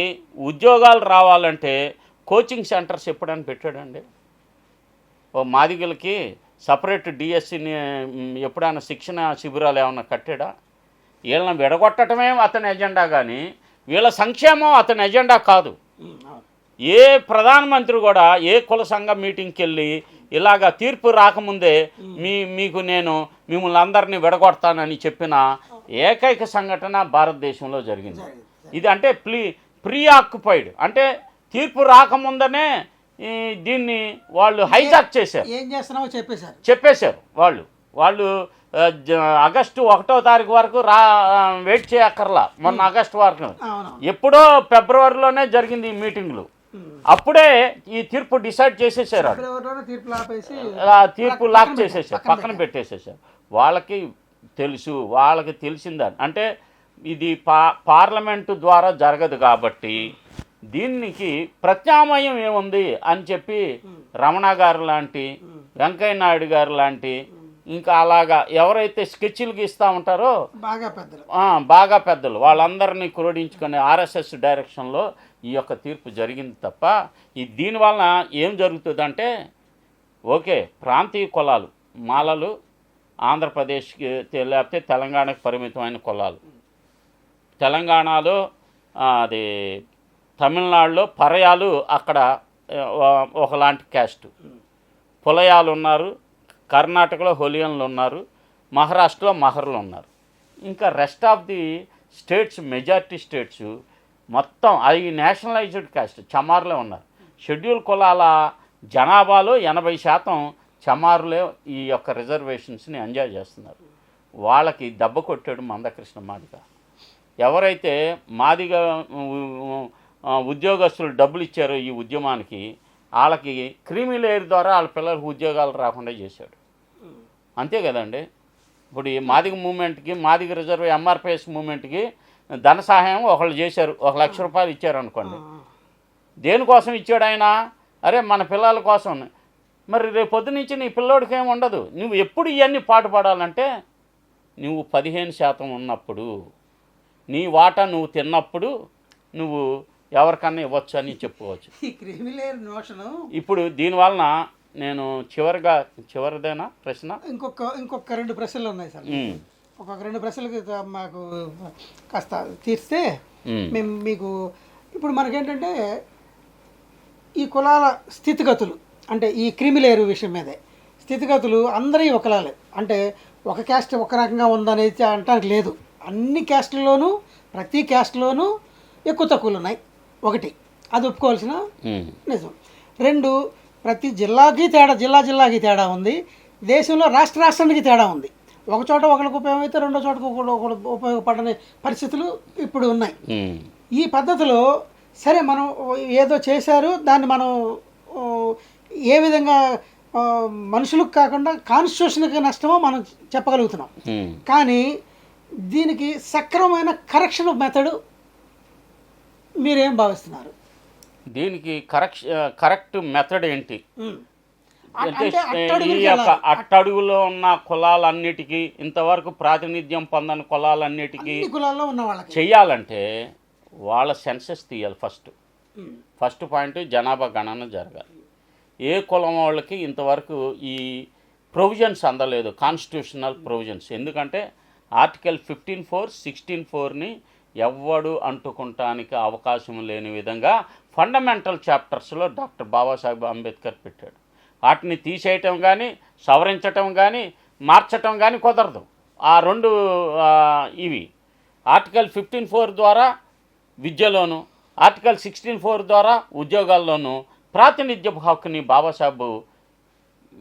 ఉద్యోగాలు రావాలంటే కోచింగ్ సెంటర్స్ ఎప్పుడైనా పెట్టాడండి? ఓ మాదిగలకి సపరేట్ డిఎస్సిని ఎప్పుడైనా శిక్షణ శిబిరాలు ఏమన్నా కట్టాడా? వీళ్ళని విడగొట్టడమే అతని ఎజెండా, కానీ వీళ్ళ సంక్షేమం అతని ఎజెండా కాదు. అవును. ఏ ప్రధానమంత్రి కూడా ఏ కుల సంఘం మీటింగ్కి వెళ్ళి ఇలాగా తీర్పు రాకముందే మీకు నేను మిమ్మల్ని అందరినీ విడగొడతానని చెప్పిన ఏకైక సంఘటన భారతదేశంలో జరిగింది. ఇది అంటే ప్రీ ఆక్యుపైడ్, అంటే తీర్పు రాకముందనే దీన్ని వాళ్ళు హైజాక్ చేశారు. ఏం చేస్తున్నావో చెప్పేశారు వాళ్ళు ఆగస్టు 1వ తారీఖు వరకు వెయిట్ చేయక్కర్లా. మొన్న ఆగస్టు వరకు, ఎప్పుడో ఫిబ్రవరిలోనే జరిగింది ఈ మీటింగ్లు. అప్పుడే ఈ తీర్పు డిసైడ్ చేసేసారు. తీర్పు లాక్ చేసేసారు, పక్కన పెట్టేసేసారు. వాళ్ళకి తెలిసిందని అంటే ఇది పార్లమెంటు ద్వారా జరగదు కాబట్టి దీనికి ప్రత్యామ్నాయం ఏముంది అని చెప్పి రమణ గారు లాంటి, వెంకయ్య నాయుడు గారు లాంటి, ఇంకా అలాగా ఎవరైతే స్కెచ్లు గీస్తూ ఉంటారో బాగా పెద్దలు వాళ్ళందరినీ క్రోడించుకునే ఆర్ఎస్ఎస్ డైరెక్షన్లో ఈ యొక్క తీర్పు జరిగింది తప్ప దీనివలన ఏం జరుగుతుందంటే, ఓకే ప్రాంతీయ కులాలు మాలలు ఆంధ్రప్రదేశ్కి లేకపోతే తెలంగాణకు పరిమితమైన కులాలు, తెలంగాణలో అది తమిళనాడులో పరయాలు అక్కడ ఒకలాంటి క్యాస్ట్, పులయాలు ఉన్నారు, కర్ణాటకలో హోలియన్లు ఉన్నారు, మహారాష్ట్రలో మహర్లు ఉన్నారు. ఇంకా rest of the states majority states మొత్తం అది నేషనలైజ్డ్ క్యాస్ట్ చమార్లే ఉన్నారు. షెడ్యూల్ కులాల జనాభాలో 80% చమారులే ఈ యొక్క రిజర్వేషన్స్ని ఎంజాయ్ చేస్తున్నారు. వాళ్ళకి దెబ్బ కొట్టాడు మందకృష్ణ మాదిగ. ఎవరైతే మాదిగ ఉద్యోగస్తులు డబ్బులు ఇచ్చారో ఈ ఉద్యమానికి, వాళ్ళకి క్రీమీ లేయర్ ద్వారా వాళ్ళ పిల్లలకు ఉద్యోగాలు రాకుండా చేశాడు. అంతే కదండి. ఇప్పుడు ఈ మాదిగ మూమెంట్కి, మాదిగ రిజర్వ్ ఎంఆర్పిఎస్ మూమెంట్కి ధన సహాయం ఒకళ్ళు చేశారు, 1 లక్ష రూపాయలు ఇచ్చారు అనుకోండి. దేనికోసం ఇచ్చాడు ఆయన? అరే మన పిల్లల కోసం. మరి రేపు పొద్దునుంచి నీ పిల్లోడికి ఏమి ఉండదు. నువ్వు ఎప్పుడు ఇవన్నీ పాటుపడాలంటే నువ్వు 15% ఉన్నప్పుడు, నీ వాటా నువ్వు తిన్నప్పుడు నువ్వు ఎవరికన్నా ఇవ్వచ్చు అని చెప్పుకోవచ్చు. ఇప్పుడు దీనివలన నేను చివరిదేనా ప్రశ్న? ఇంకొక 2 ప్రశ్నలు ఉన్నాయి సార్. ఒక్కొక్క 2 ప్రశ్నలకి మాకు కాస్త తీర్స్తే మేము మీకు ఇప్పుడు మనకేంటంటే ఈ కులాల స్థితిగతులు, అంటే ఈ క్రిమిలేరు విషయం మీదే స్థితిగతులు అందరి ఒకలాలే. అంటే ఒక క్యాస్ట్ ఒక రకంగా ఉందనేది అంటానికి లేదు. అన్ని క్యాస్ట్లలోనూ ప్రతి క్యాస్ట్లోనూ ఎక్కువ తక్కువలు ఉన్నాయి. ఒకటి అది ఒప్పుకోవాల్సిన నిజం. 2 ప్రతి జిల్లాకి తేడా, జిల్లాకి తేడా ఉంది. దేశంలో రాష్ట్రానికి తేడా ఉంది. ఒక చోట ఒకరికి ఉపయోగమైతే రెండో చోటకు ఒకరు ఉపయోగపడని పరిస్థితులు ఇప్పుడు ఉన్నాయి. ఈ పద్ధతిలో సరే మనం ఏదో చేశారు, దాన్ని మనం ఏ విధంగా మనుషులకు కాకుండా కాన్స్టిట్యూషన్కి నష్టమో మనం చెప్పగలుగుతున్నాం. కానీ దీనికి సక్రమమైన కరెక్షన్ మెథడ్ మీరేం భావిస్తున్నారు? దీనికి కరెక్ట్ మెథడ్ ఏంటి అంటే, ఈ యొక్క అట్టడుగులో ఉన్న కులాలన్నిటికీ, ఇంతవరకు ప్రాతినిధ్యం పొందని కులాలన్నిటికీ చెయ్యాలంటే వాళ్ళ సెన్సెస్ తీయాలి. ఫస్ట్ పాయింట్ జనాభా గణన జరగాలి. ఏ కులం వాళ్ళకి ఇంతవరకు ఈ ప్రొవిజన్స్ అందలేదు, కాన్స్టిట్యూషనల్ ప్రొవిజన్స్. ఎందుకంటే ఆర్టికల్ 15(4), 16(4)ని ఎవ్వడు అంటుకుంటానికి అవకాశం లేని విధంగా ఫండమెంటల్ చాప్టర్స్లో డాక్టర్ బాబాసాహెబ్ అంబేద్కర్ పెట్టాడు. వాటిని తీసేయటం కానీ, సవరించటం కానీ, మార్చటం కానీ కుదరదు. ఆ రెండు ఇవి ఆర్టికల్ 15(4) ద్వారా విద్యలోను, ఆర్టికల్ 16(4) ద్వారా ఉద్యోగాల్లోనూ ప్రాతినిధ్యపు హక్కుని బాబాసాహెబ్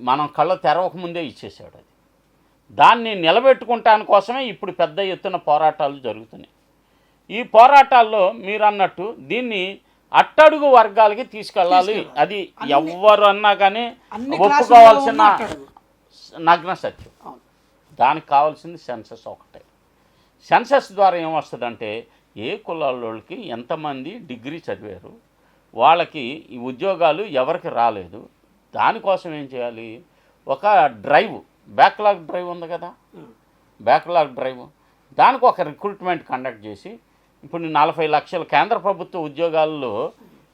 మనం కళ్ళ తెరవకముందే ఇచ్చేసాడు. అది దాన్ని నిలబెట్టుకుంటాని కోసమే ఇప్పుడు పెద్ద ఎత్తున పోరాటాలు జరుగుతున్నాయి. ఈ పోరాటాల్లో మీరు అన్నట్టు దీన్ని అట్టడుగు వర్గాలకి తీసుకెళ్ళాలి. అది ఎవరు అన్నా కానీ ఒప్పుకోవాల్సిన నగ్న సత్యం. దానికి కావాల్సింది సెన్సస్ ఒకటే. సెన్సస్ ద్వారా ఏమొస్తుందంటే ఏ కులాలకి ఎంతమంది డిగ్రీ చదివారు, వాళ్ళకి ఈ ఉద్యోగాలు ఎవరికి రాలేదు, దానికోసం ఏం చేయాలి, ఒక డ్రైవ్, బ్యాక్లాగ్ డ్రైవ్ ఉంది కదా, బ్యాక్లాగ్ డ్రైవ్, దానికి ఒక రిక్రూట్మెంట్ కండక్ట్ చేసి ఇప్పుడు 40 లక్షల కేంద్ర ప్రభుత్వ ఉద్యోగాల్లో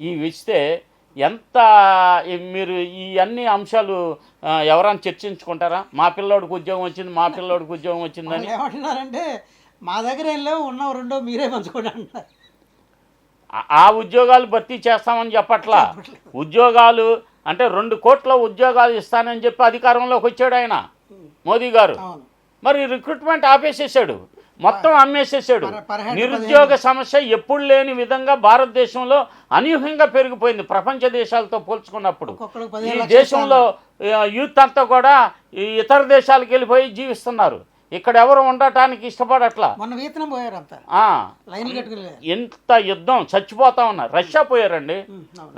ఇవి ఇస్తే ఎంత మీరు ఈ అన్ని అంశాలు ఎవరైనా చర్చించుకుంటారా? మా పిల్లోడికి ఉద్యోగం వచ్చింది, మా పిల్లోడికి ఉద్యోగం వచ్చిందని ఏమంటున్నారంటే మా దగ్గర ఏం లేవు, ఉన్న రెండో మీరే పంచుకోండి అంటున్నారు. ఆ ఉద్యోగాలు భర్తీ చేస్తామని చెప్పట్లా. ఉద్యోగాలు అంటే 2 కోట్ల ఉద్యోగాలు ఇస్తానని చెప్పి అధికారంలోకి వచ్చాడు ఆయన మోదీ గారు. మరి రిక్రూట్మెంట్ ఆపేసేసాడు, మొత్తం అమ్మేసేసాడు. నిరుద్యోగ సమస్య ఎప్పుడు లేని విధంగా భారతదేశంలో అనూహ్యంగా పెరిగిపోయింది ప్రపంచ దేశాలతో పోల్చుకున్నప్పుడు. ఈ దేశంలో యూత్ అంతా కూడా ఇతర దేశాలకు వెళ్ళిపోయి జీవిస్తున్నారు. ఇక్కడ ఎవరు ఉండటానికి ఇష్టపడట్లా. ఎంత యుద్ధం, చచ్చిపోతా ఉన్నారు. రష్యా పోయారండి,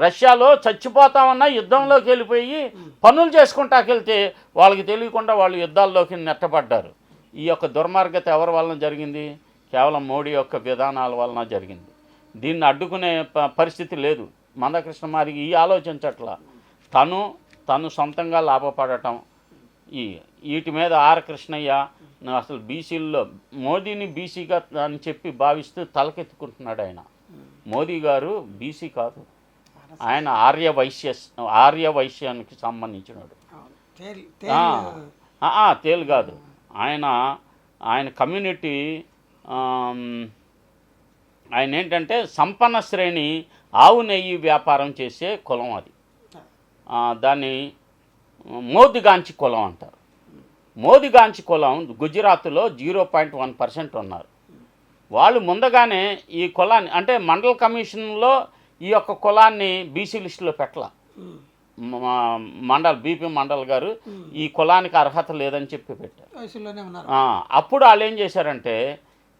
రష్యాలో చచ్చిపోతా ఉన్న యుద్ధంలోకి వెళ్ళిపోయి పనులు చేసుకుంటాకెళ్తే వాళ్ళకి తెలియకుండా వాళ్ళు యుద్ధాల్లోకి నెట్టబడ్డారు. ఈ యొక్క దుర్మార్గత ఎవరి వలన జరిగింది? కేవలం మోడీ యొక్క విధానాల వలన జరిగింది. దీన్ని అడ్డుకునే పరిస్థితి లేదు. మందకృష్ణ మాదిగ ఈ ఆలోచించట్లా. తను సొంతంగా లాభపడటం, వీటి మీద ఆర్ కృష్ణయ్య అసలు బీసీల్లో మోదీని బీసీగా అని చెప్పి భావిస్తూ తలకెత్తుకుంటున్నాడు. ఆయన మోదీ గారు బీసీ కాదు, ఆయన ఆర్యవైశ్యానికి సంబంధించినాడు. తేలు కాదు, ఆయన కమ్యూనిటీ, ఆయన ఏంటంటే సంపన్న శ్రేణి ఆవు నెయ్యి వ్యాపారం చేసే కులం. అది దాన్ని మోదిగాంచి కులం అంటారు. మోదిగాంచి కులం గుజరాత్లో 0.1% ఉన్నారు. వాళ్ళు ముందుగానే ఈ కులాన్ని అంటే మండల కమిషన్లో ఈ యొక్క కులాన్ని బీసీ లిస్టులో పెట్టాల. బీపీ మండల్ గారు ఈ కులానికి అర్హత లేదని చెప్పి పెట్టారు. అప్పుడు వాళ్ళు ఏం చేశారంటే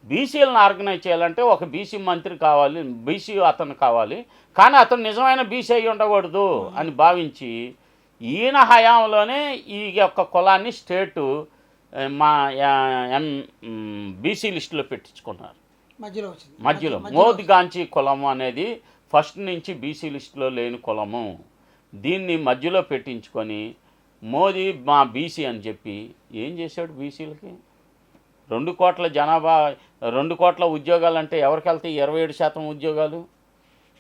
బీసీలను ఆర్గనైజ్ చేయాలంటే ఒక బీసీ మంత్రి కావాలి, బీసీ అతను కావాలి, కానీ అతను నిజమైన బీసీ అయి ఉండకూడదు అని భావించి ఈయన హయాంలోనే ఈ యొక్క కులాన్ని స్టేటు బీసీ లిస్టులో పెట్టించుకున్నారు. మధ్యలో మోదిగాంచి కులము అనేది ఫస్ట్ నుంచి బీసీ లిస్టులో లేని కులము. దీన్ని మధ్యలో పెట్టించుకొని మోదీ మా బీసీ అని చెప్పి ఏం చేశాడు? బీసీలకి 2 కోట్ల జనాభా, 2 కోట్ల ఉద్యోగాలు అంటే ఎవరికి వెళ్తాయి? 27% ఉద్యోగాలు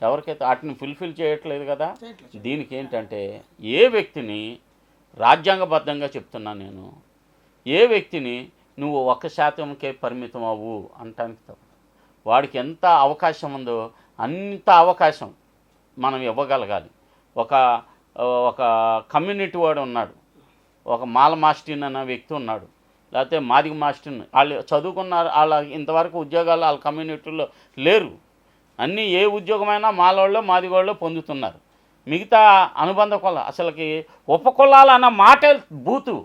ఎవరికైతే వాటిని ఫుల్ఫిల్ చేయట్లేదు కదా. దీనికి ఏంటంటే ఏ వ్యక్తిని రాజ్యాంగబద్ధంగా చెప్తున్నా నేను, ఏ వ్యక్తిని నువ్వు 1%కే పరిమితం అవ్వు అంటానికి తప్ప, వాడికి ఎంత అవకాశం ఉందో అంత అవకాశం మనం ఇవ్వగలగాలి. ఒక కమ్యూనిటీ వాడు ఉన్నాడు, ఒక మాల మాస్టిన్ అన్న వ్యక్తి ఉన్నాడు, లేకపోతే మాదిగ మాస్టిన్, వాళ్ళు చదువుకున్నారు, వాళ్ళ ఇంతవరకు ఉద్యోగాలు వాళ్ళ కమ్యూనిటీలో లేరు. అన్నీ ఏ ఉద్యోగమైనా మాలవాళ్ళు మాదిగోళ్ళు పొందుతున్నారు. మిగతా అనుబంధ కుల అసలుకి ఉపకులాలు అన్న మాటే బూతు.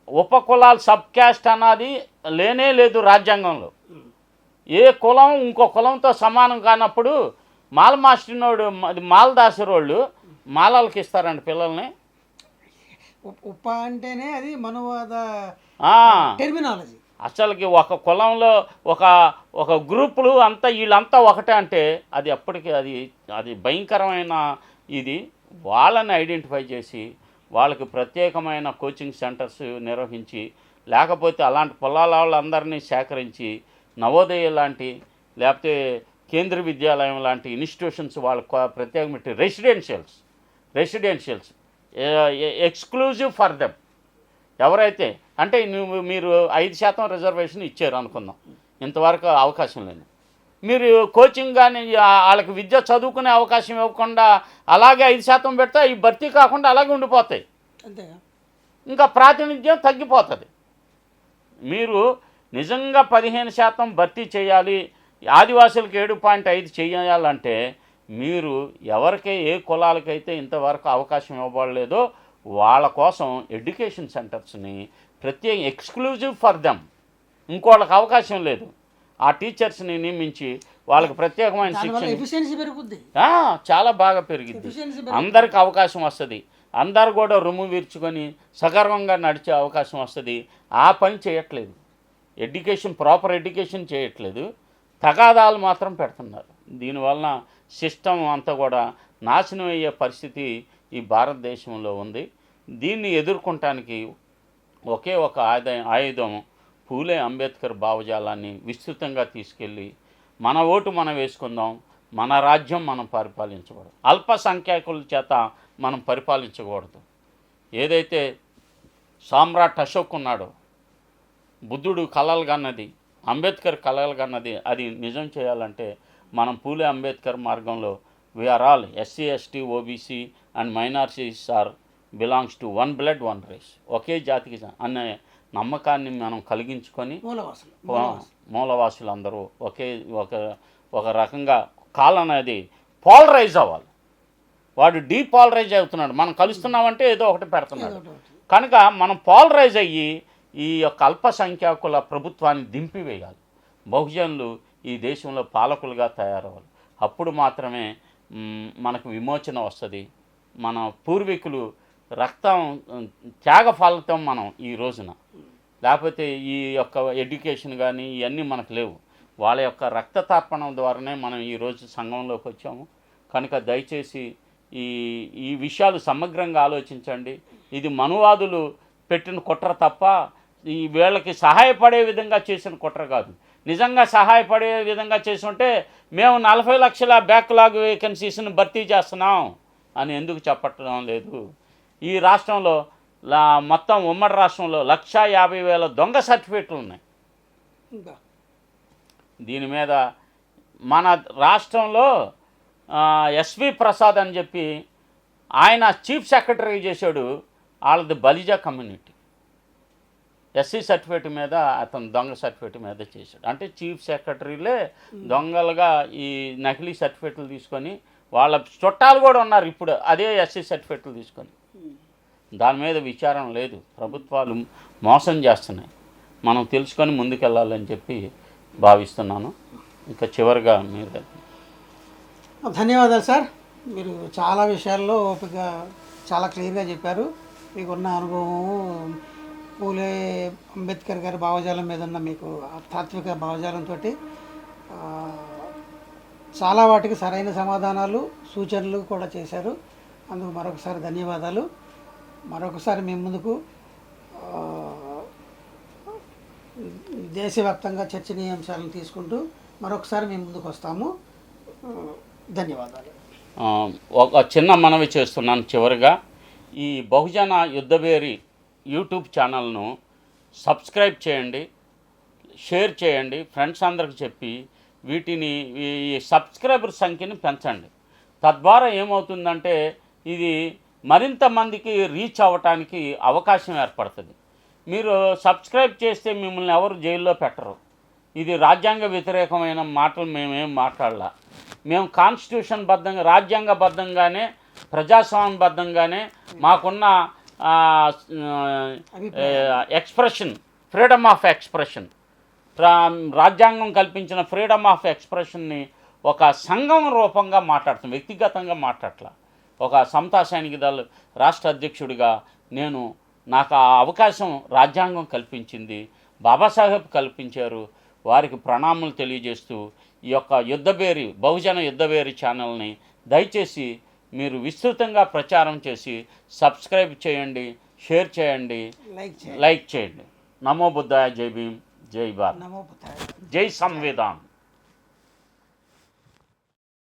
ఉపకులాలు సబ్ క్యాస్ట్ అన్నది లేనే లేదు రాజ్యాంగంలో. ఏ కులం ఇంకో కులంతో సమానం కానప్పుడు మాల మాస్టినోడు మాల దాసరోళ్ళు మాలలకి ఇస్తారండి పిల్లల్ని. ఉప అంటేనే అది మనవాద టెర్మినాలజీ. అసలుకి ఒక కులంలో ఒక గ్రూపులు అంతా వీళ్ళంతా ఒకటే అంటే అది అప్పటికి అది భయంకరమైన ఇది. వాళ్ళని ఐడెంటిఫై చేసి వాళ్ళకి ప్రత్యేకమైన కోచింగ్ సెంటర్స్ నిర్వహించి, లేకపోతే అలాంటి పొలాల వాళ్ళందరినీ సేకరించి నవోదయ లాంటి లేకపోతే కేంద్ర విద్యాలయం లాంటి ఇన్స్టిట్యూషన్స్ వాళ్ళకు ప్రత్యేకమైన రెసిడెన్షియల్స్ ఎక్స్క్లూజివ్ ఫర్ దెమ్. ఎవరైతే అంటే మీరు 5% రిజర్వేషన్ ఇచ్చారు అనుకుందాం, ఇంతవరకు అవకాశం లేదు. మీరు కోచింగ్ కానీ వాళ్ళకి విద్య చదువుకునే అవకాశం ఇవ్వకుండా అలాగే 5% పెడితే ఈ భర్తీ కాకుండా అలాగే ఉండిపోతాయి, అంతేగా. ఇంకా ప్రాతినిధ్యం తగ్గిపోతుంది. మీరు నిజంగా 15% భర్తీ చేయాలి, ఆదివాసులకు 7.5 చేయాలంటే మీరు ఎవరికై ఏ కులాలకైతే ఇంతవరకు అవకాశం ఇవ్వబడలేదో వాళ్ళ కోసం ఎడ్యుకేషన్ సెంటర్స్ని ప్రత్యేక ఎక్స్క్లూజివ్ ఫర్ దెమ్, ఇంకోళ్ళకి అవకాశం లేదు, ఆ టీచర్స్ని నియమించి వాళ్ళకి ప్రత్యేకమైన శిక్షణ ఎఫిషియన్సీ పెరుగుద్ది, చాలా బాగా పెరిగింది. అందరికి అవకాశం వస్తుంది, అందరు కూడా రొమ్ము వీర్చుకొని సగర్వంగా నడిచే అవకాశం వస్తుంది. ఆ పని చేయట్లేదు, ప్రాపర్ ఎడ్యుకేషన్ చేయట్లేదు, తగాదాలు మాత్రం పెడుతున్నారు. దీనివలన సిస్టమ్ అంతా కూడా నాశనం అయ్యే పరిస్థితి ఈ భారతదేశంలో ఉంది. దీన్ని ఎదుర్కొనటానికి ఒకే ఒక ఆయుధం పూలే అంబేద్కర్ భావజాలాన్ని విస్తృతంగా తీసుకెళ్ళి మన ఓటు మనం వేసుకుందాం, మన రాజ్యం మనం పరిపాలించకూడదు, అల్పసంఖ్యాకుల చేత మనం పరిపాలించకూడదు. ఏదైతే సామ్రాట్ అశోక్ ఉన్నాడో, బుద్ధుడు కలలు కన్నది, అంబేద్కర్ కలలు కన్నది, అది నిజం చేయాలంటే మనం పూలే అంబేద్కర్ మార్గంలో we are all SC ST OBC and minorities are belongs to one blood one race, ఒకే జాతికి అనే నమ్మకాన్ని మనం కలిగించుకొని మూలవాసులు అందరూ ఒక రకంగా కాలనేది పోలరైజ్ అవ్వాలి. వాడు డీపోలరైజ్ అవుతున్నాడు, మనం కలుస్తున్నామంటే ఏదో ఒకటి పెడుతున్నాడు. కనుక మనం పోలరైజ్ అయ్యి ఈ యొక్క అల్పసంఖ్యాకుల ప్రభుత్వాన్ని దింపివేయాలి. బహుజనులు ఈ దేశంలో పాలకులుగా తయారవ్వాలి. అప్పుడు మాత్రమే మనకు విమోచన వస్తుంది. మన పూర్వీకులు రక్తం త్యాగ ఫలితం మనం ఈ రోజున, లేకపోతే ఈ యొక్క ఎడ్యుకేషన్ కానీ ఇవన్నీ మనకు లేవు. వాళ్ళ యొక్క రక్తతార్పణం ద్వారానే మనం ఈరోజు సంఘంలోకి వచ్చాము. కనుక దయచేసి ఈ విషయాలు సమగ్రంగా ఆలోచించండి. ఇది మనువాదులు పెట్టిన కుట్ర తప్ప ఈ వీళ్ళకి సహాయపడే విధంగా చేసిన కుట్ర కాదు. నిజంగా సహాయపడే విధంగా చేసి ఉంటే మేము 40 లక్షల బ్యాక్లాగ్ వేకెన్సీస్ని భర్తీ చేస్తున్నాం అని ఎందుకు చెప్పటం లేదు? ఈ రాష్ట్రంలో మొత్తం ఉమ్మడి రాష్ట్రంలో 150,000 దొంగ సర్టిఫికెట్లు ఉన్నాయి. దీని మీద మన రాష్ట్రంలో ఎస్వి ప్రసాద్ అని చెప్పి ఆయన చీఫ్ సెక్రటరీ చేశాడు. వాళ్ళది బలిజా కమ్యూనిటీ, ఎస్సీ సర్టిఫికేట్ మీద అతను దొంగ సర్టిఫికేట్ మీద చేశాడు. అంటే చీఫ్ సెక్రటరీలే దొంగలుగా ఈ నకిలీ సర్టిఫికేట్లు తీసుకొని, వాళ్ళ చుట్టాలు కూడా ఉన్నారు ఇప్పుడు అదే ఎస్సీ సర్టిఫికేట్లు తీసుకొని. దాని మీద విచారం లేదు. ప్రభుత్వాలు మోసం చేస్తున్నాయి. మనం తెలుసుకొని ముందుకెళ్ళాలని చెప్పి భావిస్తున్నాను. ఇంకా చివరిగా మీరు. ధన్యవాదాలు సార్. మీరు చాలా విషయాల్లో ఓపిక చాలా క్లియర్గా చెప్పారు. మీకున్న అనుభవం, పూలే అంబేద్కర్ గారి భావజాలం మీద ఉన్న మీకు తాత్విక భావజాలంతో చాలా వాటికి సరైన సమాధానాలు, సూచనలు కూడా చేశారు. అందుకు మరొకసారి ధన్యవాదాలు. మరొకసారి మీ ముందుకు దేశవ్యాప్తంగా చర్చనీయాంశాలను తీసుకుంటూ మరొకసారి మీ ముందుకు వస్తాము. ధన్యవాదాలు. ఒక చిన్న మనవి చేస్తున్నాను చివరిగా. ఈ బహుజన యుద్ధభేరి యూట్యూబ్ ఛానల్ను సబ్స్క్రైబ్ చేయండి, షేర్ చేయండి, ఫ్రెండ్స్ అందరికి చెప్పి వీటిని ఈ సబ్స్క్రైబర్ సంఖ్యని పెంచండి. తద్వారా ఏమవుతుందంటే ఇది మరింత మందికి రీచ్ అవ్వటానికి అవకాశం ఏర్పడుతుంది. మీరు సబ్స్క్రైబ్ చేస్తే మిమ్మల్ని ఎవరు జైల్లో పెట్టరు. ఇది రాజ్యాంగ వ్యతిరేకమైన మాటలు మేమేం మాట్లాడలా. మేము కాన్స్టిట్యూషన్ బద్ధంగా, రాజ్యాంగబద్ధంగానే, ప్రజాస్వామ్యబద్ధంగానే మాకున్న ఎక్స్ప్రెషన్, ఫ్రీడమ్ ఆఫ్ ఎక్స్ప్రెషన్, రాజ్యాంగం కల్పించిన ఫ్రీడమ్ ఆఫ్ ఎక్స్ప్రెషన్ని ఒక సంఘం రూపంగా మాట్లాడుతాం, వ్యక్తిగతంగా మాట్లాడట్లా. ఒక సమతా సైనిక దళ రాష్ట్ర అధ్యక్షుడిగా నాకు ఆ అవకాశం రాజ్యాంగం కల్పించింది, బాబాసాహెబ్ కల్పించారు. వారికి ప్రణామాలు తెలియజేస్తూ ఈ యొక్క యుద్ధభేరి, బహుజన యుద్ధభేరి ఛానల్ని దయచేసి మీరు విస్తృతంగా ప్రచారం చేసి సబ్స్క్రైబ్ చేయండి, షేర్ చేయండి, లైక్ చేయండి. నమో బుద్ధాయ. జై భీమ్, జై భారత్, జై సంవిధాన్.